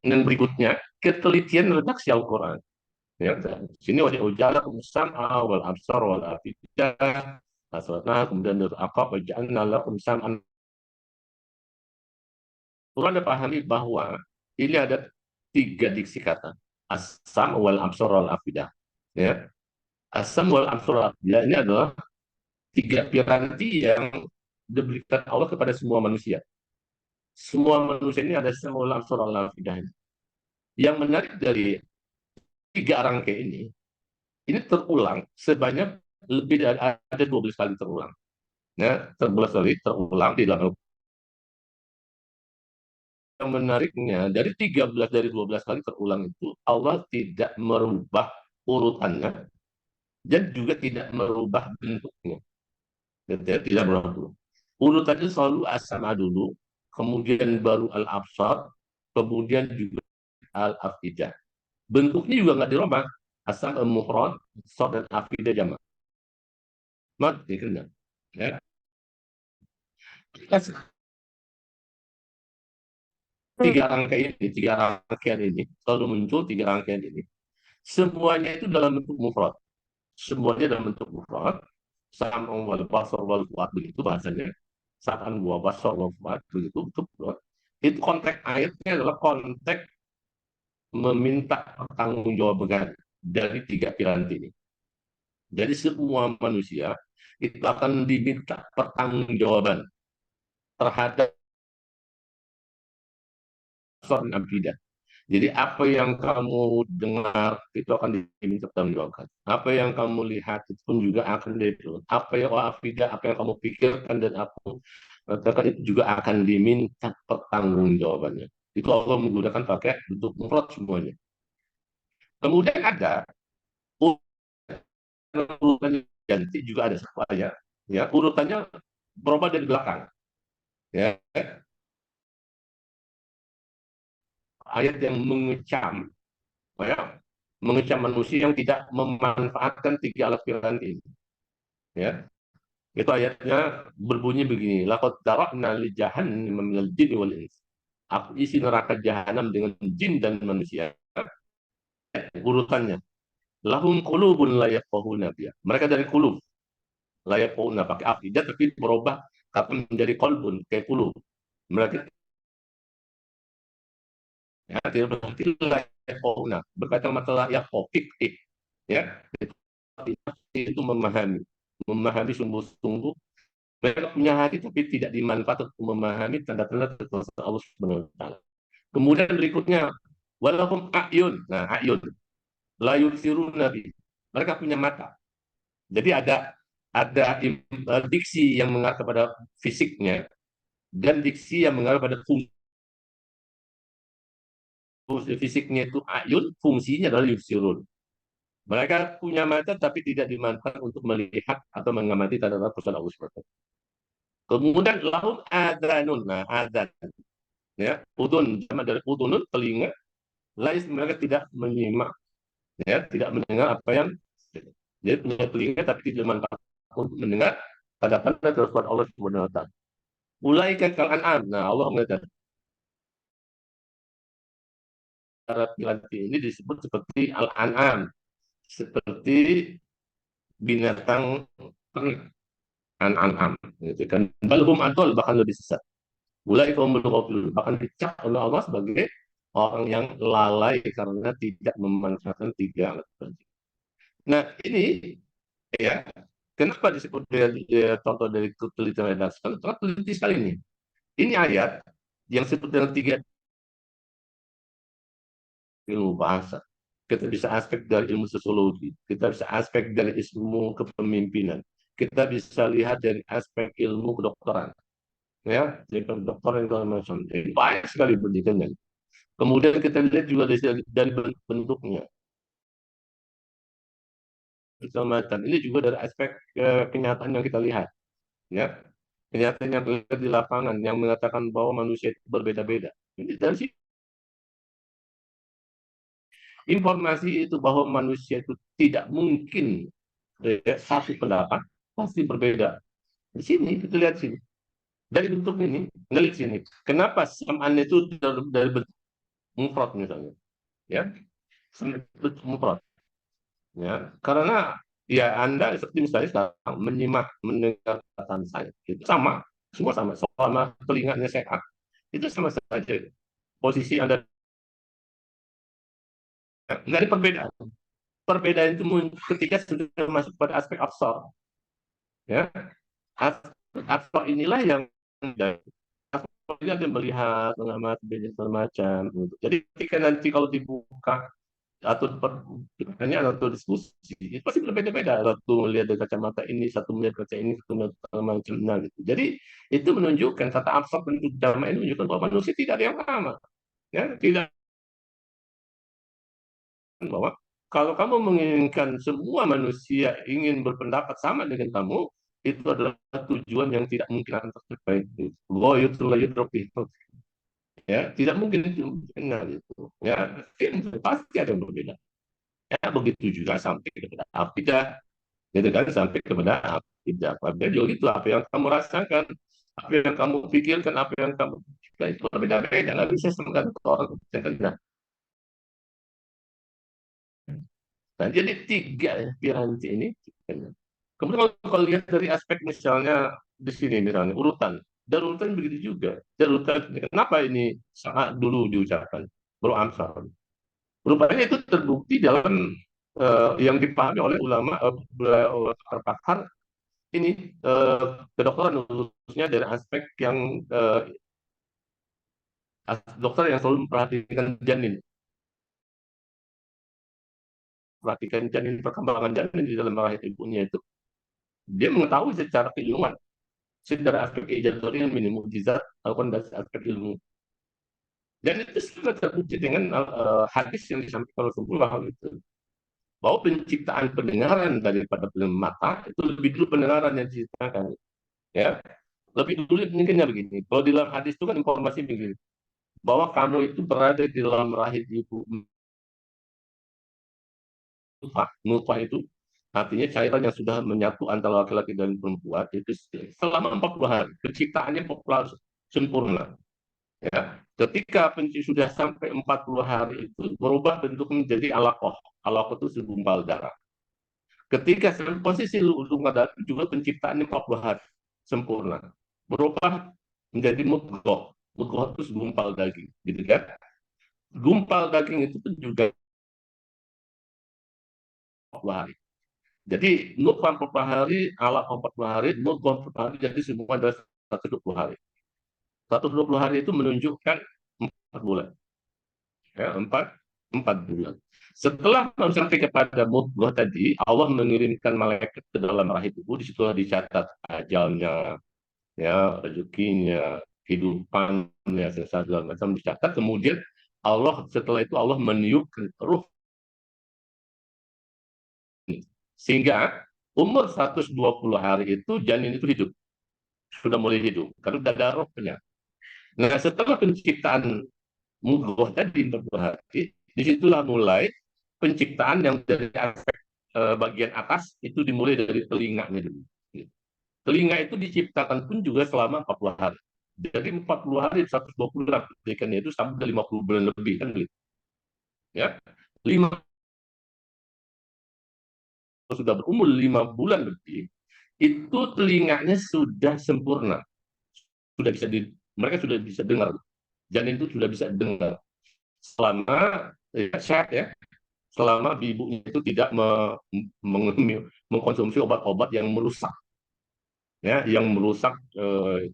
yang berikutnya ketelitian redaksi Al-Quran. Ya, sini wajah ujala sam'a wal absar wal afidah. Nah, kemudian dari apa waja'alna lakum sam'an. Quran ada pahami bahwa ini ada tiga diksi kata. As-sam wal absar wal afidah. Ya. As-sam wal absar wal afidah ini adalah tiga piranti yang diberikan Allah kepada semua manusia. Semua manusia ini ada sam-wal absar wal afidah. Yang menarik dari tiga rangkai ini terulang sebanyak lebih dari ada 12 kali terulang. Ya, 12 kali terulang di dalam yang menariknya dari 13 dari 12 kali terulang itu Allah tidak merubah urutannya dan juga tidak merubah bentuknya. Tidak merubah. Urutannya selalu as-sama dulu, kemudian baru al-absar, kemudian juga al-afidah. Bentuknya juga nggak dirubah. Asal al-muhrad, sod dan afidah jamak. Mat, ya. Tiga rangkaian ini, selalu muncul tiga rangkaian ini. Semuanya itu dalam bentuk mufrad. Semuanya dalam bentuk mufrad. Sam'un wal basar wal fuad begitu bahasanya. Sam'an wa basar wal fuad begitu itu konteks ayatnya adalah konteks meminta pertanggungjawaban dari tiga piranti ini. Jadi semua manusia itu akan diminta pertanggungjawaban terhadap soal akidah. Jadi apa yang kamu dengar itu akan diminta pertanggungjawaban. Apa yang kamu lihat itu pun juga akan diminta. Apa yang akidah, apa yang kamu pikirkan dan aku katakan itu juga akan diminta pertanggungjawabannya. Itu Allah menggunakan pakai bentuk mufrad semuanya. Kemudian ada urutannya ganti juga ada saya, ya urutannya berubah dari belakang, ya ayat yang mengecam, ya mengecam manusia yang tidak memanfaatkan tiga alat piranti ini, ya itu ayatnya berbunyi begini, laqad dara'na li jahannam minal jinni wal ins, aku isi neraka jahanam dengan jin dan manusia. Urutannya lahum qulubun la yafqahuna biha, mereka dari qulub layak fauna pakai akidah tapi berubah kata menjadi kolbun kayak puluh mereka ya, tidak berarti layak fauna berkaitan masalah ya popik ya itu memahami sungguh-sungguh mereka punya hati tapi tidak dimanfaatkan untuk memahami tanda-tanda kekuasaan Allah Subhanahu wa taala. Kemudian berikutnya walaupun ayun, nah ayun la yusiruna nabi, mereka punya mata. Jadi ada diksi yang mengarah kepada fisiknya dan diksi yang mengarah pada fungsi fisiknya itu ayun, fungsinya adalah yusirun. Mereka punya mata tapi tidak dimanfaatkan untuk melihat atau mengamati tanda-tanda perusahaan Allah SWT. Kemudian lahum adanun, nah adan, ya udun, sama dari udunun telinga, lais mereka tidak menyimak, ya tidak mendengar apa yang jadi punya telinga tapi tidak dimanfaatkan untuk mendengar tanda-tanda perusahaan Allah SWT. Mulai kal an'am, nah Allah mengatakan piranti ini disebut seperti al-an'am, seperti binatang ternak, an-an'am. Gitu kan. Balhum adol, bahkan lebih sesat. Ulai kaum ghafilun, bahkan dicap oleh Allah sebagai orang yang lalai karena tidak memanfaatkan tiga alat bukti. Nah, ini ya, kenapa disebut contoh dari teliti redaksi? Karena teliti sekali ini. Ini ayat yang disebut dengan tiga ilmu bahasa. Kita bisa aspek dari ilmu sosiologi, kita bisa aspek dari ilmu kepemimpinan, kita bisa lihat dari aspek ilmu kedokteran, ya, dari kedokteran segala macam. Jadi banyak sekali pendidikannya. Kemudian kita lihat juga dari bentuknya, segala macam. Ini juga dari aspek kenyataan yang kita lihat, ya, kenyataan yang terlihat di lapangan yang mengatakan bahwa manusia itu berbeda-beda. Ini dari sini informasi itu bahwa manusia itu tidak mungkin satu pendapat, pasti berbeda. Di sini kita lihat sini dari bentuk ini, lihat sini. Kenapa samaan itu dari bentuk mufrad misalnya, ya, bentuk mufrad, ya, karena ya Anda seperti misalnya sekarang menyimak mendengarkan saya, itu sama, semua sama, selama telinganya sehat, itu sama saja. Posisi Anda nggak ada perbedaan. Perbedaan itu ketika sudah masuk pada aspek absor, ya, aspek inilah yang ini ada melihat, mengamati, banyak macam. Gitu. Jadi ketika nanti kalau dibuka atau pertanyaan atau diskusi, itu pasti berbeda-beda. Satu melihat dari kacamata ini, satu melihat kaca ini, satu melihat macam gitu. Jadi itu menunjukkan kata abstrak bentuk damai ini menunjukkan bahwa manusia tidak ada yang sama. Ya, tidak, bahwa kalau kamu menginginkan semua manusia ingin berpendapat sama dengan kamu, itu adalah tujuan yang tidak mungkin akan tercapai. Ya, tidak mungkin itu benar itu. Ya, pasti ada yang berbeda. Ya, begitu juga sampai kepada akidah, gitu kan, sampai kepada akidah. Apabila juga itu apa yang kamu rasakan, apa yang kamu pikirkan, apa yang kamu itu berbeda-beda. Nggak bisa semua orang. Nah, nah, jadi tiga ya, piranti ini. Kemudian kalau lihat dari aspek misalnya di sini misalnya urutan, dan urutan begitu juga. Dan urutan kenapa ini sangat dulu diucapkan baru Amsal. Rupanya itu terbukti dalam yang dipahami oleh ulama pakar ini kedokteran, khususnya dari aspek yang dokter yang selalu perhatikan janin, perkembangan janin di dalam rahim ibunya itu, dia mengetahui secara keilmuan, secara aspek ijazah ini mukjizat ataupun dari aspek ilmu. Dan itu sudah terbukti dengan hadis yang disampaikan Rasulullah itu, bahwa penciptaan pendengaran daripada mata itu lebih dulu pendengaran yang diciptakan, ya, lebih dulu. Mungkinnya begini, kalau di dalam hadis itu kan informasi begini, bahwa kamu itu berada di dalam rahim ibu. Nutfah itu artinya cairan yang sudah menyatu antara laki-laki dan perempuan itu selama 40 hari. Penciptaannya sempurna. Ya. Ketika sudah sampai 40 hari itu berubah bentuk menjadi alaqah. Alaqah itu segumpal darah. Ketika posisi segumpal darah itu juga penciptaannya 40 hari sempurna. Berubah menjadi mudghah. Mudghah itu segumpal daging, gitu kan? Gumpal daging itu pun juga 40 hari. Jadi nutfah 40 hari, alaq 40 hari, mudghah 40 hari, jadi semua adalah 120 hari. 120 hari itu menunjukkan 4 bulan. Ya, 4 bulan. Setelah sampai kepada mudghah tadi, Allah mengirimkan malaikat ke dalam rahim ibu, di situ dicatat ajalnya, ya, rezekinya, kehidupannya, segala macam dicatat. Kemudian setelah itu Allah meniupkan ruh, sehingga umur 120 hari itu janin itu hidup, sudah mulai hidup karena sudah ada rohnya. Nah, setelah penciptaan mudghah tadi 40 hari, disitulah mulai penciptaan yang dari aspek bagian atas itu dimulai dari telinganya dulu. Telinga itu diciptakan pun juga selama 40 hari. Jadi 40 hari 120 hari pendidikannya itu sampai 50 bulan lebih kan gitu. Ya. 5 sudah berumur 5 bulan lebih, itu telinganya sudah sempurna, sudah bisa mereka sudah bisa dengar, janin itu sudah bisa dengar selama sehat ya, selama ibunya itu tidak mengkonsumsi obat-obat yang merusak, ya, yang merusak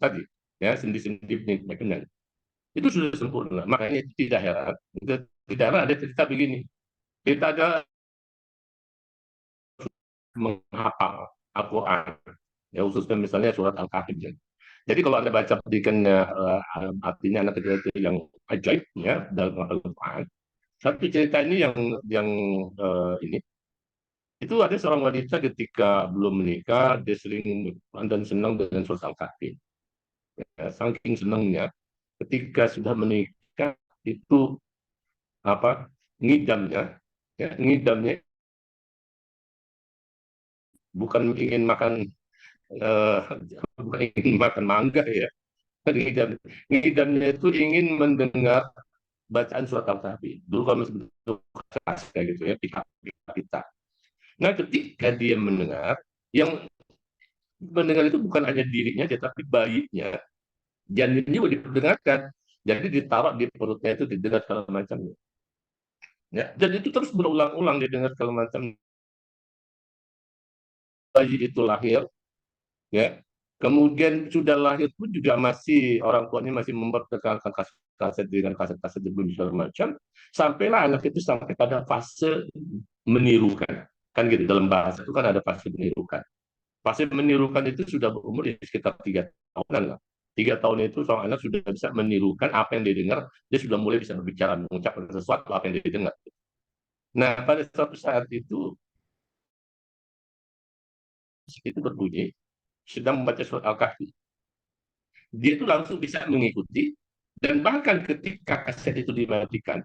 tadi ya sendi-sendi penyakitnya itu sudah sempurna. Makanya tidak heran, tidak heran ada cerita begini, kita ada menghafal Al-Quran, ya khususnya misalnya surat Al-Kahfi. Jadi kalau Anda baca petikannya, artinya anak kecil itu yang ajaib ya dalam Al-Quran. Satu cerita ini yang ini itu ada seorang wanita ketika belum menikah dia sering dan senang dengan surat Al-Kahfi. Ya, saking senangnya ketika sudah menikah itu apa ngidamnya, ya, ngidamnya bukan ingin makan eh, bukan ingin makan mangga ya. Ngidam, ngidamnya itu ingin mendengar bacaan surat Al-Kahfi. Dulu kalau masih bentuk keras kayak gitu ya, kita. Nah, ketika dia mendengar, yang mendengar itu bukan hanya dirinya, tetapi bayinya, janinnya juga diperdengarkan. Jadi ditaruh di perutnya itu didengar segala macamnya. Ya, dan itu terus berulang-ulang didengar segala macam. Bayi itu lahir, ya. Kemudian sudah lahir pun juga masih orang tuanya masih memperkenalkan kaset dengan kaset-kaset belum segala macam. Sampailah anak itu sampai pada fase menirukan. Kan gitu, dalam bahasa itu kan ada fase menirukan. Fase menirukan itu sudah berumur ya sekitar 3 tahunan lah. 3 tahun itu seorang anak sudah bisa menirukan apa yang dia dengar, dia sudah mulai bisa berbicara, mengucapkan sesuatu apa yang dia dengar. Nah, pada suatu saat itu berbunyi, sedang membaca surat Al-Kahfi. Dia itu langsung bisa mengikuti, dan bahkan ketika kaset itu dimatikan,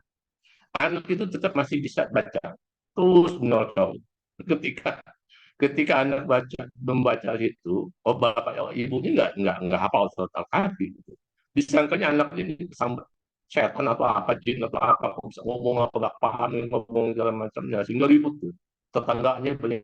anak itu tetap masih bisa baca, terus menonton. Ketika ketika anak membaca itu, oh bapak oh, ibunya nggak hafal surat Al-Kahfi gitu. Disangkanya anak ini sampai setan atau apa jin atau apa kok bisa ngomong apa nggak paham ngomong segala macamnya sehingga ribut tuh tetangganya banyak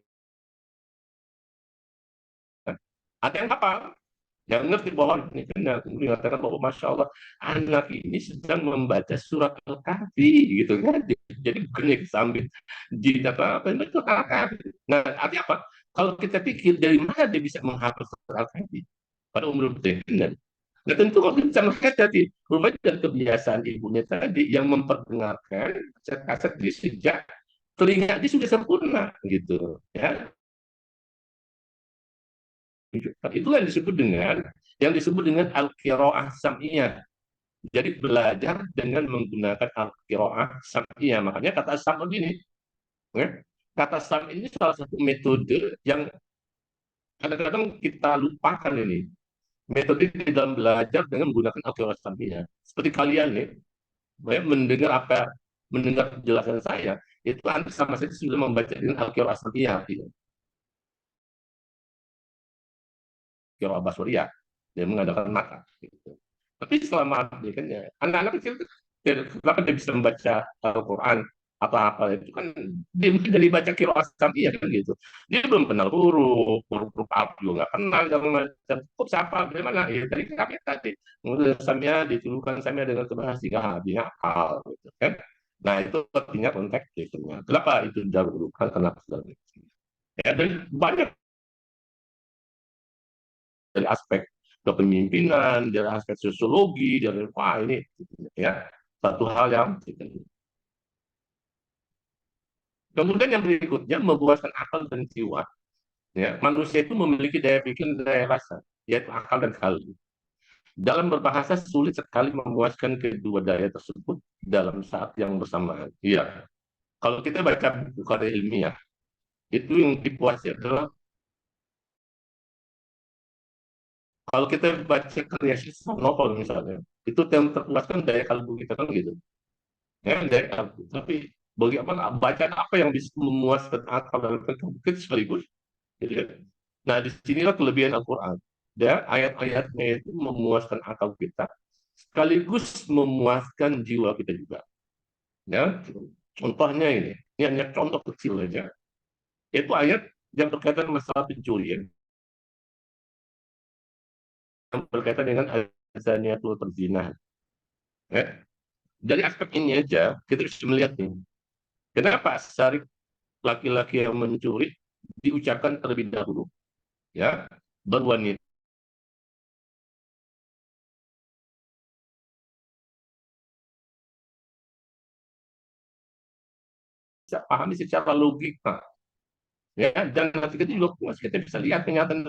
ada yang hafal yang ngerti bahwa ini benar mengatakan bahwa masya Allah anak ini sedang membaca surat Al-Kahfi gitu kan jadi bukannya sambil jin apa itu Al-Kahfi. Nah artinya apa kalau kita pikir dari mana dia bisa menghafal surat Al-Kahfi pada umur benar. Nah tentu kalau kita melihat tadi rupanya dari kebiasaan ibunya tadi yang memperdengarkan kaset-kaset di sejak telinga dia sudah sempurna gitu ya. Itulah yang disebut dengan al-qiraah sam'iyah. Jadi belajar dengan menggunakan al-qiraah sam'iyah. Makanya kata sam ini, ya, kata sam ini salah satu metode yang kadang-kadang kita lupakan ini. Metode di dalam belajar dengan menggunakan al-qiraah sam'iyah. Seperti kalian nih, ya, mendengar penjelasan saya, itu Anda sama saja sudah membaca dengan al-qiraah sam'iyah. Ya. Qiraah basuriyah. Dia mengadakan mata. Gitu. Tapi selama kan ya, anak-anak kecil itu kenapa dia bisa membaca Al-Quran atau apa itu kan dia mungkin dari baca kiroas iya kan gitu. Dia belum kenal huruf apa juga nggak kenal segala macam. Kok siapa dari mana? Ya dari kami tadi. Kemudian samia dituduhkan samia dengan kebahasa sehingga dia hafal gitu kan. Nah itu artinya konteks itu. Kenapa itu dahulukan? Kenapa? Ya, dan banyak dari aspek kepemimpinan, dari aspek sosiologi, dari wah ini ya satu hal yang kemudian yang berikutnya membuaskan akal dan jiwa. Ya, manusia itu memiliki daya pikir dan daya rasa, yaitu akal dan kalbu. Dalam berbahasa sulit sekali memuaskan kedua daya tersebut dalam saat yang bersamaan. Iya, kalau kita baca buku karya ilmiah, itu yang dipuaskan adalah kalau kita baca karya siswa novel misalnya, itu yang terpuaskan daya kalbu kita kan gitu. Ya, dari aku. Tapi bagaimana bacaan apa yang bisa memuaskan akal dan mungkin sekaligus. Gitu ya. Nah, disinilah kelebihan Al-Quran. Ya, ayat-ayatnya itu memuaskan akal kita, sekaligus memuaskan jiwa kita juga. Ya, contohnya ini hanya contoh kecil aja. Itu ayat yang berkaitan masalah pencurian. yang berkaitan dengan azaniyatul berzina. Ya. Dari aspek ini aja kita bisa melihat nih, kenapa syarif laki-laki yang mencuri diucapkan terlebih dahulu, ya, berwanita. Bisa pahami secara logika, ya, dan nanti kita juga puas, kita bisa lihat kenyataan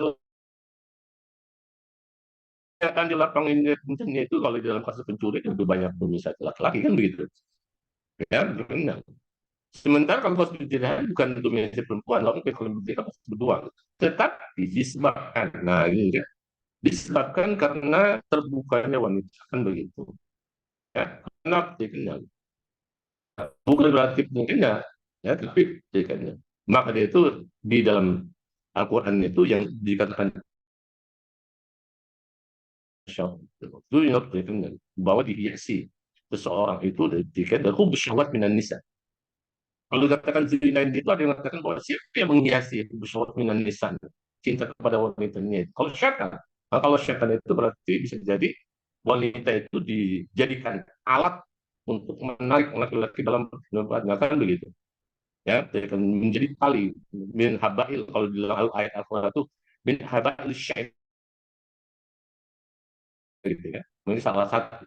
di lapangan ini itu kalau di dalam kasus pencuri itu lebih banyak domisili laki-laki kan begitu, ya, benar. Sementara kalau kasus pencurian bukan domisili perempuan, lalu kalau mereka berdua, tetapi disebabkan, nah ini ya, disebabkan karena terbukanya wanita kan begitu, ya, kenapa dikenal? Bukan berarti mungkin ya, tapi dikenal. Maka dia itu di dalam Al-Quran itu yang dikatakan bahwa dihiasi seseorang itu dikatakan dari hubus syahwat minan nisa. Kalau dikatakan zina itu ada yang mengatakan bahwa siapa yang menghiasi hubus syahwat minan nisa, cinta kepada wanitanya. Kalau syaitan itu berarti bisa jadi wanita itu dijadikan alat untuk menarik laki-laki dalam perbuatan kan begitu, ya, menjadi tali min habail, kalau di dalam ayat Al-Quran itu min habail syaitan gitu ya. Ini salah satu.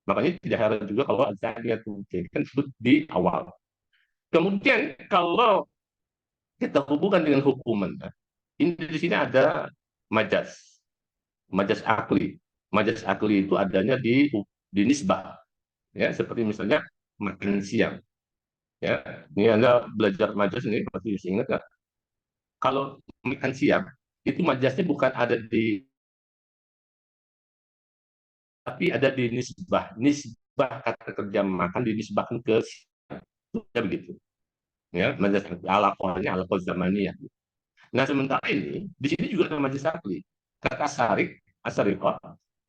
Makanya tidak heran juga kalau azaniyah itu kan disebut di awal. Kemudian kalau kita hubungkan dengan hukuman, ini di sini ada majas, majas akli. Majas akli itu adanya di nisbah, ya, seperti misalnya makan siang. Ya, ini Anda belajar majas ini pasti bisa ingat kan? Kalau makan siang itu majasnya bukan ada di, tapi ada di nisbah. Nisbah kata kerja makan dinisbahkan ke siang. Ya begitu. Ya, majas ala zamaniyah. Nah, sementara ini di sini juga ada majas akli. Kata asarikah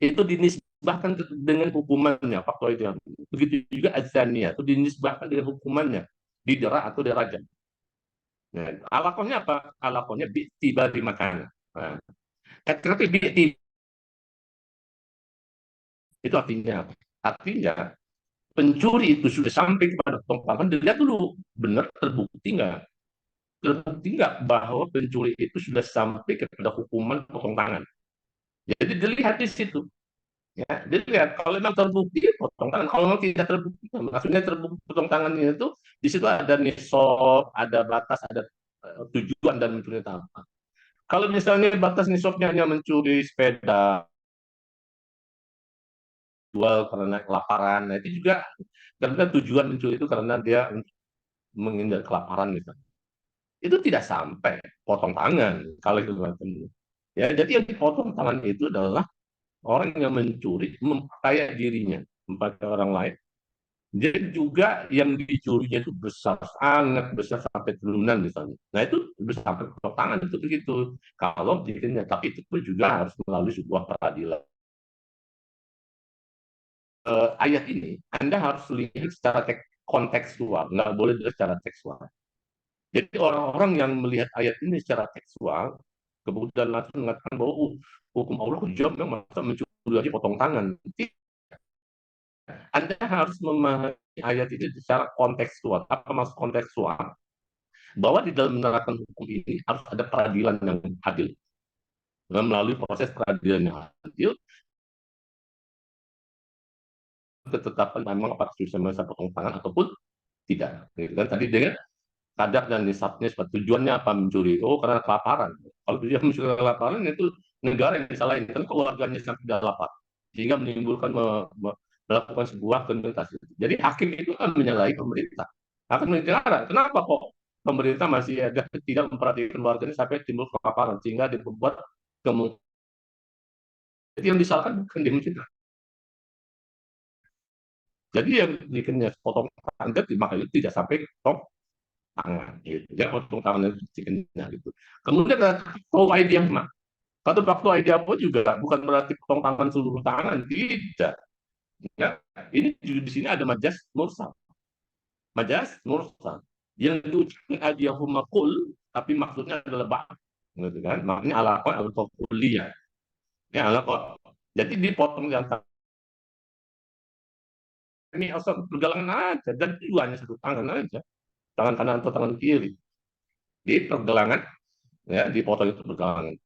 itu dinisbahkan dengan hukumannya, faktor itu. Begitu juga azaniyah itu dinisbahkan dengan hukumannya, didera atau derajat. Nah, alakohnya apa? Alakohnya tiba di makanan. Nah, kata itu artinya apa? Artinya pencuri itu sudah sampai kepada tongkrongan, dilihat dulu benar terbukti nggak bahwa pencuri itu sudah sampai kepada hukuman potong tangan. Jadi dilihat di situ, ya, dilihat kalau memang terbukti potong tangan, kalau memang tidak terbukti, maksudnya terbukti potong tangannya itu di situ ada nisab, ada batas, ada tujuan dan mencuri apa. Kalau misalnya batas nisabnya hanya mencuri sepeda, jual karena kelaparan, nah itu juga karena tujuan mencuri itu karena dia menghindar kelaparan misalnya. Itu tidak sampai potong tangan kalau itu macam itu. Ya, jadi yang dipotong tangan itu adalah orang yang mencuri memperkaya dirinya, memperkaya orang lain. Jadi juga yang dicurinya itu besar, sangat besar sampai triliunan misalnya. Nah itu bisa sampai potong tangan itu begitu. Kalau bikinnya, tapi itu pun juga harus melalui sebuah peradilan. Ayat ini Anda harus lihat secara kontekstual, nggak boleh dilihat secara tekstual. Jadi orang-orang yang melihat ayat ini secara tekstual, kemudian langsung mengatakan bahwa hukum Allah kejam, masa mencuri aja potong tangan. Anda harus memahami ayat ini secara kontekstual. Apa maksud kontekstual? Bahwa di dalam menerapkan hukum ini harus ada peradilan yang adil. Melalui proses peradilan yang adil, ketetapan memang apakah bisa masa potong tangan ataupun tidak. Gitu kan? Tadi dengan kadar dan nisabnya, tujuannya apa mencuri? Oh, karena kelaparan. Kalau dia mencuri kelaparan itu negara yang disalahin, kan keluarganya sampai tidak lapar, sehingga menimbulkan melakukan sebuah kriminalitas. Jadi hakim itu kan menyalahi pemerintah. Akan negara, kenapa kok pemerintah masih ada tidak memperhatikan warganya sampai timbul kelaparan, sehingga dibuat kemungkinan. Jadi yang disalahkan bukan dia mencuri. Jadi yang bikinnya potong tangan, maka itu tidak sampai potong tangan gitu. Ya, potong tangan itu gitu. Kemudian ada faktor idea mah. Kata faktor idea pun juga bukan berarti potong tangan seluruh tangan, tidak. Ya, ini di sini ada majas mursal. Majas mursal. Yang diucapkan idea humakul, tapi maksudnya adalah bah, gitu kan? Maknanya ala kulliyah. Ya, ala Jadi dipotong di antara ini asal pergelangan aja, dan itu hanya satu tangan aja, tangan kanan atau tangan kiri. Di pergelangan, ya, dipotong itu pergelangan.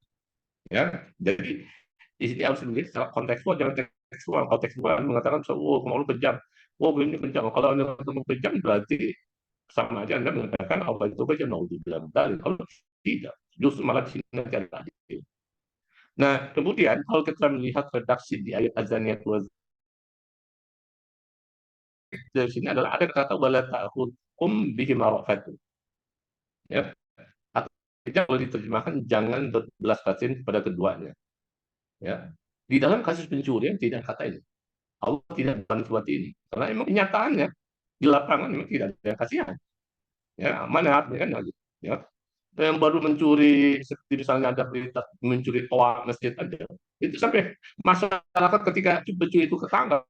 Ya, jadi di sini harus dilihat secara kontekstual, jangan tekstual. Kalau tekstual mengatakan, oh, mau lu kejam, oh, ini kejam. Kalau anda ketemu kejam berarti sama aja anda mengatakan Allah itu kejam, mau dibilang dari. Kalau tidak, justru malah di sini nanti ada adil. Nah, kemudian kalau kita melihat redaksi di ayat azaniyat dari sini adalah ada kata wala ta'khudhukum bihima ra'fatun. Ya, atau tidak boleh diterjemahkan jangan berbelas kasihan pada keduanya. Ya, di dalam kasus pencurian tidak kata ini. Allah tidak seperti ini. Karena emang kenyataannya di lapangan memang tidak ada kasihan. Ya, mana artinya kan gitu. Ya. Yang baru mencuri seperti misalnya ada berita mencuri toa masjid aja. Itu sampai masyarakat ketika pencuri itu ketangkap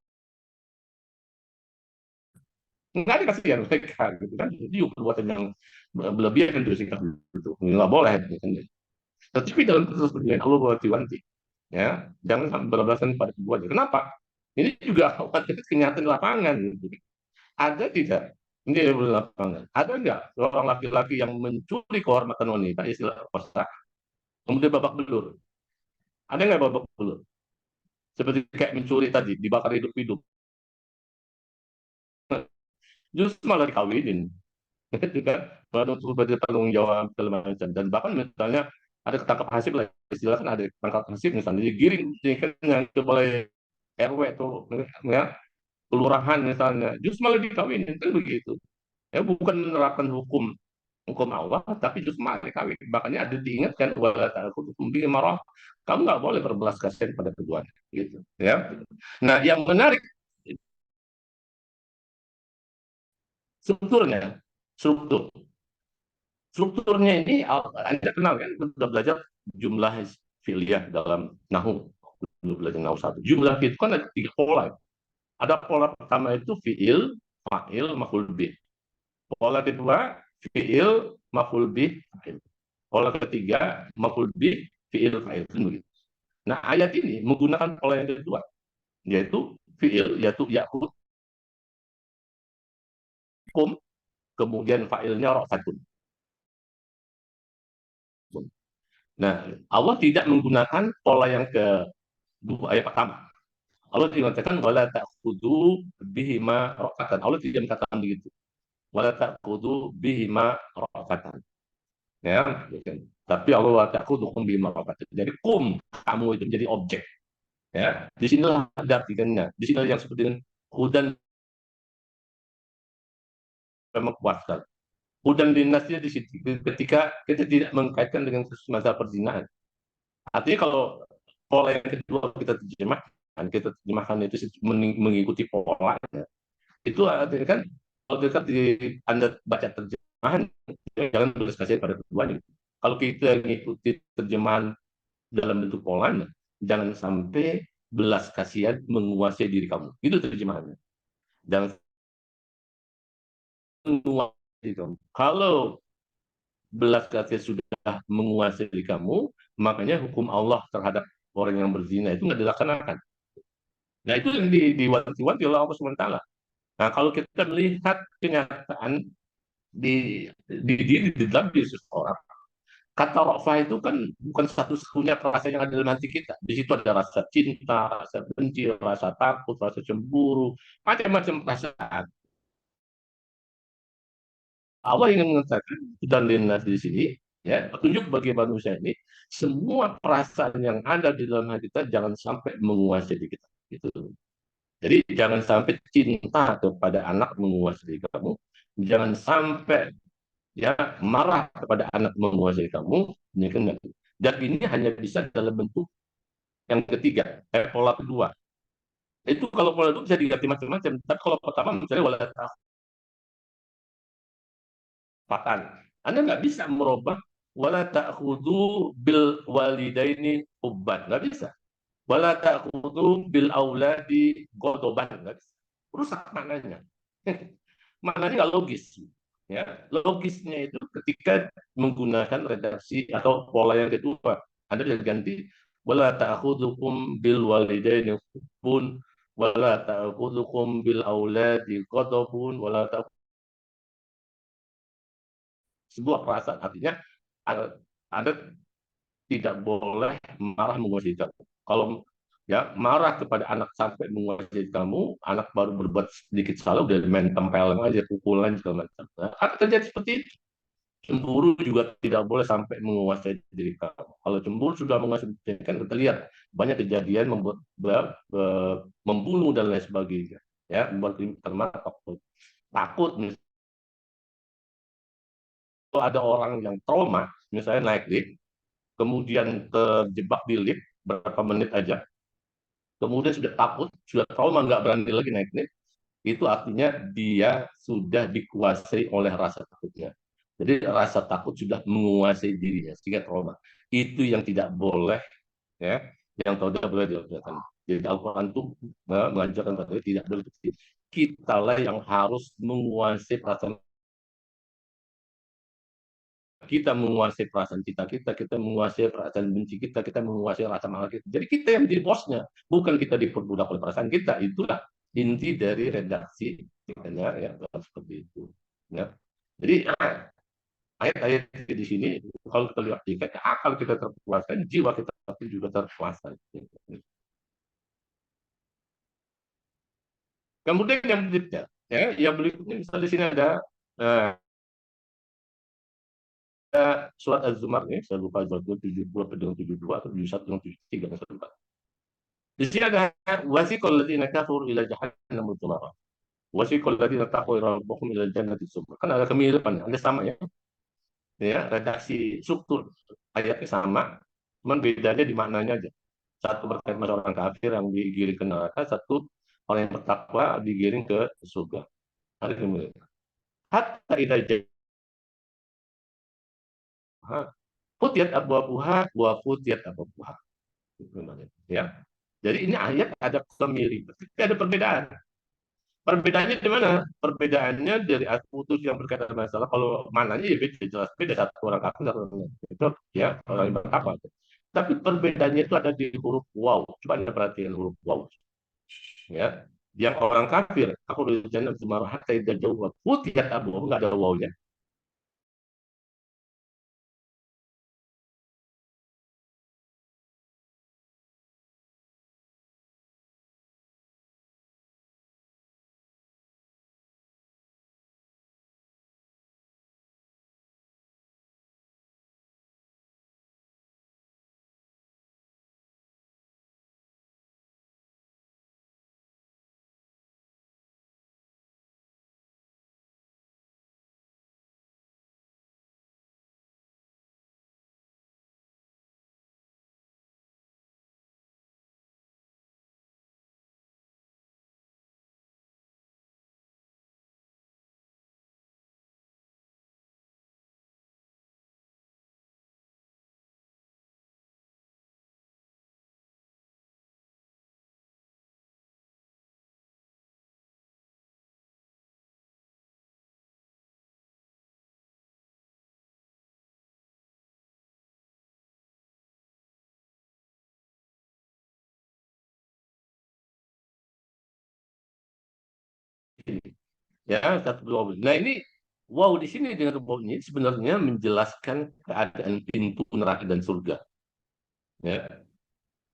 nggak ada kasihan mereka gitu kan. Itu juga perbuatan yang berlebihan kan sikap itu. Nggak boleh gitu kan. Tetapi dalam kasus perjanjian Allah wanti-wanti ya, jangan sampai beralasan pada keduanya. Kenapa? Ini juga kenyataan di lapangan. Gitu. Ada tidak? Ini di lapangan. Ada nggak seorang laki-laki yang mencuri kehormatan wanita, istilah kosa, kemudian babak belur? Ada nggak babak belur? Seperti kayak mencuri tadi, dibakar hidup-hidup. Justru malah dikawinin. Itu kan, baru untuk bertanggung jawab segala macam. Dan bahkan misalnya ada ketangkap hasil lah, istilahnya kan ada ketangkap hasil misalnya digiring kan yang oleh RW tuh ya, kelurahan misalnya, justru malah dikawinin kan begitu. Ya bukan menerapkan hukum hukum Allah, tapi justru malah dikawin. Makanya ada diingatkan wala ta'khudhukum hukum marah, kamu nggak boleh berbelas kasihan pada keduanya, gitu. Ya. Nah, yang menarik strukturnya, struktur, strukturnya ini Anda kenal kan, sudah belajar jumlah fi'liyah dalam nahu, belajar nahu satu. Jumlah itu kan ada tiga pola. Ada pola pertama itu fi'il, fa'il, maf'ul bih. Pola kedua fi'il, maf'ul bih, fa'il. Pola ketiga maf'ul bih, fi'il, fa'il. Nah, ayat ini menggunakan pola yang kedua, yaitu fi'il, yaitu ya'khud, kum, kemudian fa'ilnya ra'fatun. Nah, Allah tidak menggunakan pola yang kedua, ayat pertama. Allah tidak mengatakan wala ta'khudhu bihima ra'fatan. Allah tidak mengatakan begitu. Wala ta'khudhu bihima ra'fatan. Ya, tapi Allah wala ta'khudhu bihima ra'fatan. Jadi kum, kamu itu menjadi objek. Ya, di sinilah ada artinya. Di sini yang seperti hudan memuaskan. Hudan dinasnya di situ ketika kita tidak mengkaitkan dengan masa perzinahan. Artinya kalau pola yang kedua kita terjemahkan itu mengikuti polanya. Itu artinya kan kalau kita Anda baca terjemahan jangan tulis kasihan pada keduanya. Kalau kita mengikuti terjemahan dalam bentuk polanya, jangan sampai belas kasihan menguasai diri kamu. Itu terjemahannya. Jangan menguasai diri kamu. Kalau belas kasihan sudah menguasai diri kamu, makanya hukum Allah terhadap orang yang berzina itu nggak dilaksanakan. Nah, itu yang diwanti-wanti oleh Allah SWT. Nah, kalau kita melihat kenyataan di dalam diri seseorang, kata rofa itu kan bukan satu-satunya perasaan yang ada dalam hati kita. Di situ ada rasa cinta, rasa benci, rasa takut, rasa cemburu, macam-macam perasaan. Allah ingin mengatakan dan linnas di sini, ya, petunjuk bagi manusia ini, semua perasaan yang ada di dalam hati kita jangan sampai menguasai diri kita. Gitu. Jadi jangan sampai cinta kepada anak menguasai kamu, jangan sampai ya marah kepada anak menguasai kamu, dan ini hanya bisa dalam bentuk yang ketiga, pola kedua. Itu kalau pola itu bisa diganti macam-macam. Tapi kalau pertama misalnya wala ta'khudhu, Anda nggak bisa merubah wala ta'khudhu bil walidaini ubban, nggak bisa. Wala ta'khudhu bil auladi godoban, nggak bisa. Rusak maknanya. Maknanya nggak logis. Ya, logisnya itu ketika menggunakan redaksi atau pola yang kedua, Anda bisa ganti wala ta'khudhukum bil walidaini hubbun wala ta'khudhukum bil auladi ghadabun wala sebuah perasaan, artinya Anda tidak boleh marah menguasai kamu. Kalau ya marah kepada anak sampai menguasai kamu, anak baru berbuat sedikit salah udah main tempel aja, pukulan segala macam. Nah, akan terjadi seperti itu. Cemburu juga tidak boleh sampai menguasai diri kamu. Kalau cemburu sudah menguasai diri, kan kita lihat banyak kejadian membuat membunuh dan lain sebagainya. Ya, membuat termasuk takut. Kalau ada orang yang trauma, misalnya naik lift, kemudian terjebak di lift berapa menit aja, kemudian sudah takut, sudah trauma, nggak berani lagi naik lift, itu artinya dia sudah dikuasai oleh rasa takutnya. Jadi rasa takut sudah menguasai dirinya sehingga trauma. Itu yang tidak boleh, ya, yang tidak boleh dilakukan. Jadi Al-Quran itu mengajarkan pada kita tidak boleh begitu. Kitalah yang harus menguasai perasaan kita, menguasai perasaan kita menguasai perasaan benci kita menguasai rasa marah kita. Jadi kita yang menjadi bosnya, bukan kita diperbudak oleh perasaan kita. Itulah inti dari redaksi ya, seperti itu. Ya. Jadi ayat-ayat di sini kalau kita lihat akal kita terpuaskan, jiwa kita juga terpuaskan. Kemudian yang berikutnya, ya, yang berikutnya misalnya di sini ada eh, surat Az-Zumar nih, saya lupa 70 dengan 72 atau 71 dengan 73 saya lupa. Di sini ada wasiqal ladzina kafaru ila jahannam zumara. Wasiqal ladzina taqaw rabbuhum ila jannati zumara. Kan ada kemiripan, ada sama ya. Ya, redaksi struktur ayatnya sama, cuman bedanya di maknanya aja. Satu berkaitan dengan orang kafir yang digiring ke neraka, satu orang yang bertakwa digiring ke surga. Ada kemiripan. Hatta idza Putiat abu-abuha, wa putiat abu-abuha. Ya. Jadi ini ayat ada kemiripan, tapi ada perbedaan. Perbedaannya di mana? Perbedaannya dari ayat putus yang berkaitan masalah. Kalau mananya ya beda, jelas beda, satu orang kafir, satu orang itu ya orang yang bertakwa. Tapi perbedaannya itu ada di huruf waw. Coba anda perhatikan huruf waw. Ya, yang orang kafir, aku udah jangan cuma hatta tidak jauh. Putiat abu, nggak ada wawnya. Ya, satu dua. Nah ini wow di sini dengan wow ini sebenarnya menjelaskan keadaan pintu neraka dan surga. Ya,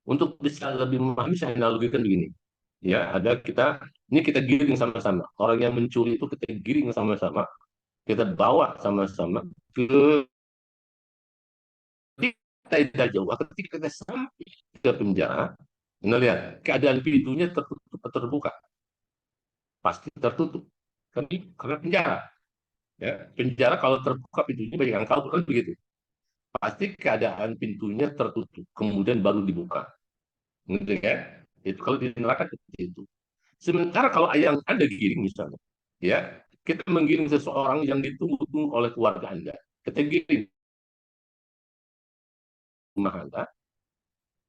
untuk bisa lebih memahami saya analogikan begini. Ya, ada kita ini kita giring sama-sama. Orang yang mencuri itu kita giring sama-sama, kita bawa sama-sama ke kita tidak jauh. Ketika kita sampai ke penjara, nah lihat keadaan pintunya tertutup atau terbuka, pasti tertutup. Karena penjara. Ya, penjara kalau terbuka pintunya banyak yang kabur kan begitu. Pasti keadaan pintunya tertutup, kemudian baru dibuka. Gitu kan? Itu kalau di neraka seperti itu. Sementara kalau yang Anda giring misalnya, ya, kita menggiring seseorang yang ditunggu-tunggu oleh keluarga Anda. Kita giring rumah Anda,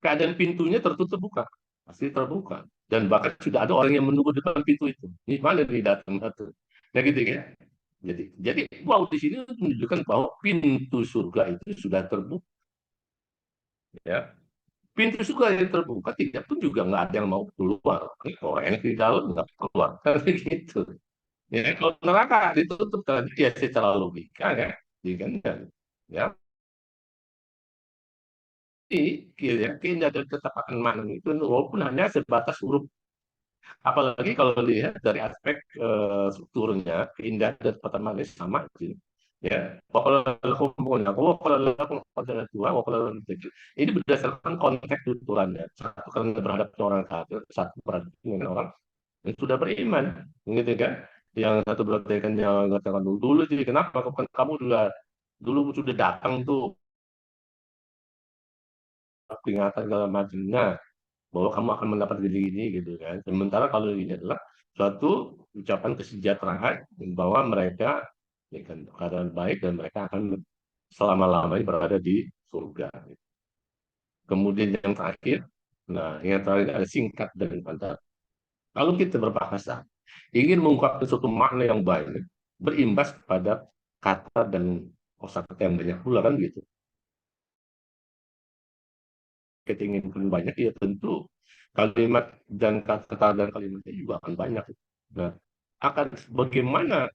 keadaan pintunya tertutup buka, pasti terbuka. Dan bahkan sudah ada orang yang menunggu di depan pintu itu. Ini mana nih datang satu. Nah gitu ya. Jadi wow di sini menunjukkan bahwa pintu surga itu sudah terbuka. Ya. pintu surga yang terbuka tidak pun juga nggak ada yang mau keluar. Orang yang di dalam nggak keluar kan gitu. Ya, kalau neraka ditutup tadi ya secara logika ya, kan ya. Ya, keindahan dan ketetapan makna itu walaupun hanya sebatas huruf, apalagi kalau lihat dari aspek strukturnya, keindahan dan ketetapan makna sama sih. Ya, ini berdasarkan konteks tuturannya. Satu karena berhadap orang kafir, satu berhadap dengan orang yang sudah beriman, gitu kan? Yang satu berarti kan yang mengatakan dulu, jadi kenapa kamu dulu sudah datang tuh peringatan segala macamnya bahwa kamu akan mendapat gini-gini gitu kan. Sementara kalau ini adalah suatu ucapan kesejahteraan bahwa mereka ya kan, keadaan baik dan mereka akan selama-lamanya berada di surga. Kemudian yang terakhir, nah yang terakhir ada singkat dan padat. Kalau kita berbahasa, ingin mengungkapkan suatu makna yang baik, berimbas pada kata dan kosakata yang banyak pula kan gitu. Kita ingin banyak, ya tentu kalimat dan kata dan kalimatnya juga akan banyak. Nah, akan bagaimana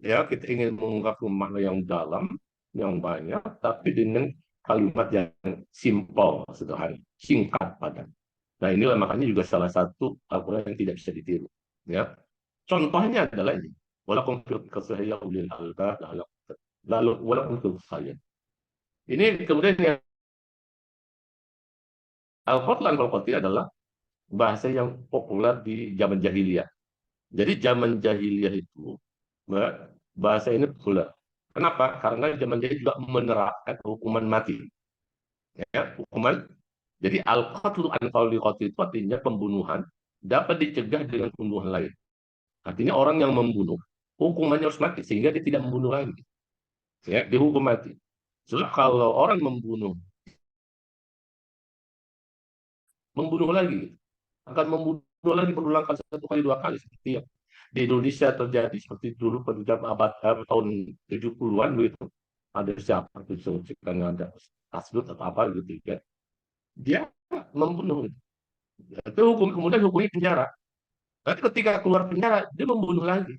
ya kita ingin mengungkapkan makna yang dalam, yang banyak, tapi dengan kalimat yang simpel, sederhana, singkat, padat. Nah, inilah makanya juga salah satu Al-Quran yang tidak bisa ditiru. Ya, contohnya adalah ini. Walaupun fil qasasiyya ulil albab lalu walaupun fil saya. Ini kemudian yang Al-Quran adalah bahasa yang populer di zaman jahiliyah. Jadi zaman jahiliyah itu bahasa ini populer. Kenapa? Karena zaman jahiliyah juga menerapkan hukuman mati. Ya, hukuman. Jadi al-qatlu an itu artinya pembunuhan dapat dicegah dengan pembunuhan lain. Artinya orang yang membunuh hukumannya harus mati sehingga dia tidak membunuh lagi. Ya, dihukum mati. Sebab kalau orang membunuh lagi, akan membunuh lagi berulangkan satu kali dua kali seperti yang di Indonesia terjadi seperti dulu pada abad tahun 70-an begitu. Ada siapa itu disebutkan ada Tasdut atau apa gitu ya. Dia membunuh. Itu kemudian hukumnya penjara. Nanti ketika keluar penjara dia membunuh lagi.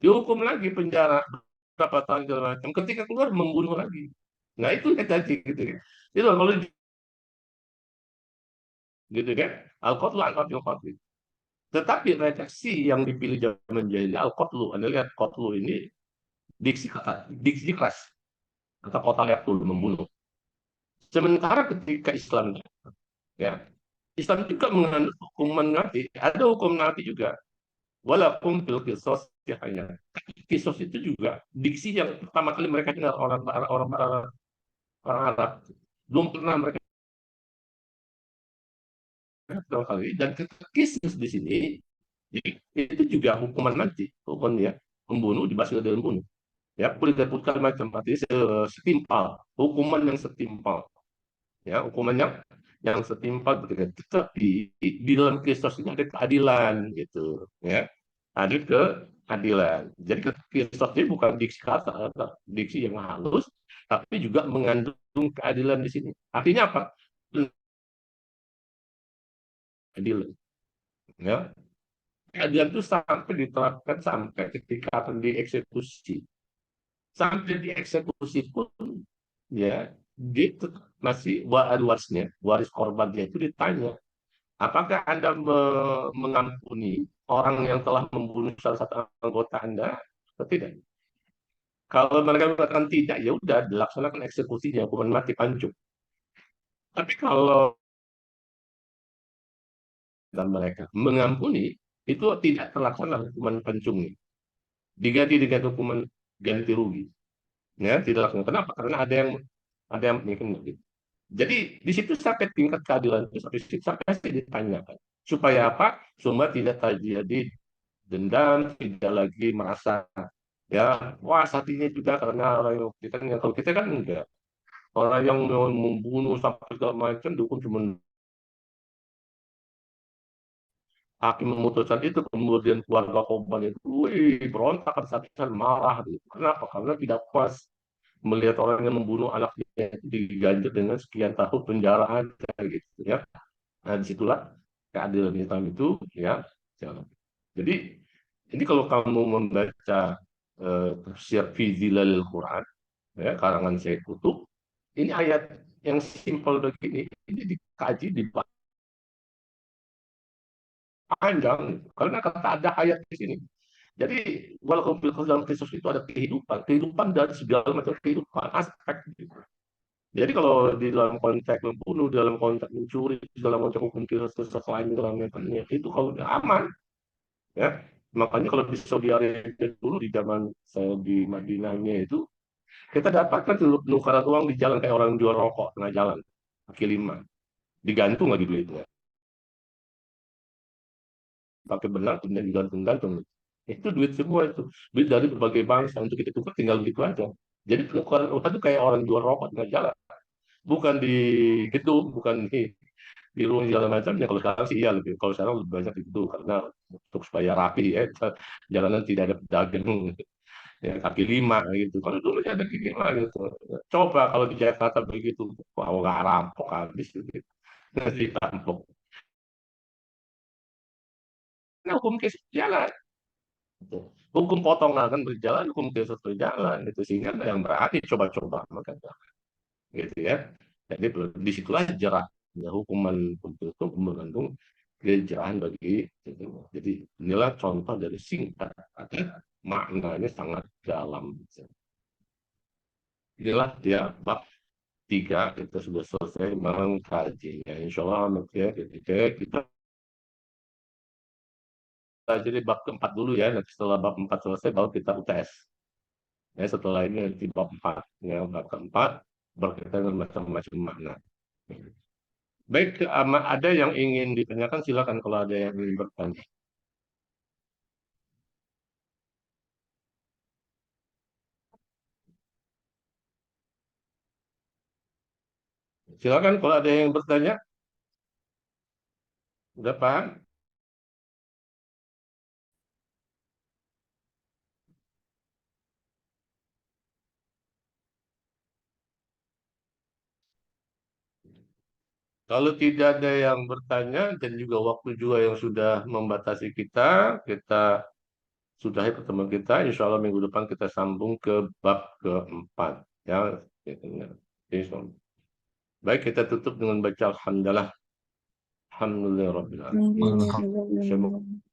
Dihukum lagi penjara berapa tahun segala macam. Ketika keluar membunuh lagi. Nah itu yang tadi gitu ya. Itu kalau gitu kan. Al-Qatlu al-Qatlu. Tetapi redaksi yang dipilih zaman jahiliyah al-Qatlu, Anda lihat Qatlu ini diksi keras. Kata kota yaktul membunuh. Sementara ketika Islam ya, Islam juga mengandung hukuman mati. Ada hukum mati juga. Walaupun fil kisos ya hanya. Kisos itu juga diksi yang pertama kali mereka dengar orang Arab. Belum pernah mereka pertama kali. Dan kisos di sini itu juga hukuman mati. Hukuman ya membunuh dibasuh dengan bunuh. Ya, boleh disebutkan macam mati setimpal. Hukuman yang setimpal. Ya, hukuman yang setimpal begitu. Tetapi di dalam kisos ini ada keadilan gitu ya, ada keadilan. Jadi kisos ini bukan diksi kata, diksi yang halus, tapi juga mengandung keadilan di sini. Artinya apa? Keadilan ya. Keadilan itu sampai diterapkan sampai ketika akan dieksekusi. Sampai dieksekusi pun ya dia masih waris korbannya itu ditanya, apakah Anda mengampuni orang yang telah membunuh salah satu anggota Anda atau tidak? Kalau mereka mengatakan tidak, ya udah dilaksanakan eksekusinya, hukuman mati pancung. Tapi kalau mereka mengampuni, itu tidak terlaksana hukuman pancungnya. Diganti dengan hukuman ganti rugi. Ya, tidak langsung. Kenapa? Karena ada yang gitu. Jadi di situ sampai tingkat keadilan itu sampai ditanyakan. Supaya apa? Supaya tidak terjadi dendam, tidak lagi merasa ya wah hatinya juga karena orang yang kalau kita kan enggak, orang yang membunuh sampai segala macam dukung cuma hakim memutuskan itu kemudian keluarga korban itu wih berontak saat marah gitu. Kenapa? Karena tidak puas melihat orang yang membunuh anaknya diganjar dengan sekian tahun penjara aja gitu ya. Nah, disitulah keadilan Islam itu ya jalan. Jadi ini kalau kamu membaca tafsir fi Zilalil Quran ya, karangan Syekh Qutb, ini ayat yang simpel begini, ini dikaji dipanjang karena kata ada ayat di sini. Jadi walaupun dalam Kristus itu ada kehidupan dari segala macam kehidupan aspek. Gitu. Jadi kalau di dalam konteks membunuh, dalam konteks mencuri, dalam konteks hukum kisah lain dalam itu kalau aman, ya. Makanya kalau di Saudi Arabia dulu di zaman saya di Madinahnya itu kita dapatkan penukaran uang di jalan kayak orang jual rokok tengah jalan, kaki lima, digantung lagi duitnya, pakai benang kemudian digantung-gantung. Itu duit semua itu, duit dari berbagai bangsa untuk kita tukar tinggal gitu aja. Jadi penukaran uang itu kayak orang jual rokok tengah jalan, bukan di gedung, bukan di ruang segala macamnya. Kalau sekarang sih iya lebih, kalau sekarang lebih banyak itu karena untuk supaya rapi ya, jalanan tidak ada pedagang ya, kaki lima gitu. Kalau dulu ya ada kaki lima gitu. Coba kalau di Jakarta begitu, wah nggak rampok habis gitu. Ngasih tampok. Nah, hukum case jalan. Gitu. Hukum potongan kan berjalan, hukum case berjalan. Itu sehingga ada yang berani coba-coba makanya gitu ya. Jadi disitulah jerak ya, hukuman untuk itu mengandung kejerahan bagi gitu. Jadi inilah contoh dari singkat, tapi maknanya sangat dalam. Inilah dia bab 3 kita sudah selesai mengkajinya. Insya Allah nanti ya kita jadi bab keempat dulu ya. Nanti setelah bab 4 selesai baru kita UTS. Ya, setelah ini nanti bab 4. Ya, bab keempat berkaitan dengan macam-macam makna. Baik, ada yang ingin ditanyakan silakan kalau ada yang ingin bertanya. Silakan kalau ada yang bertanya. Udah paham? Kalau tidak ada yang bertanya dan juga waktu juga yang sudah membatasi kita, kita sudahi pertemuan kita. Insya Allah minggu depan kita sambung ke bab keempat. Ya, gitu ya. Baik, kita tutup dengan baca Alhamdulillah. Alhamdulillah Rabbil Alamin. Alhamdulillah.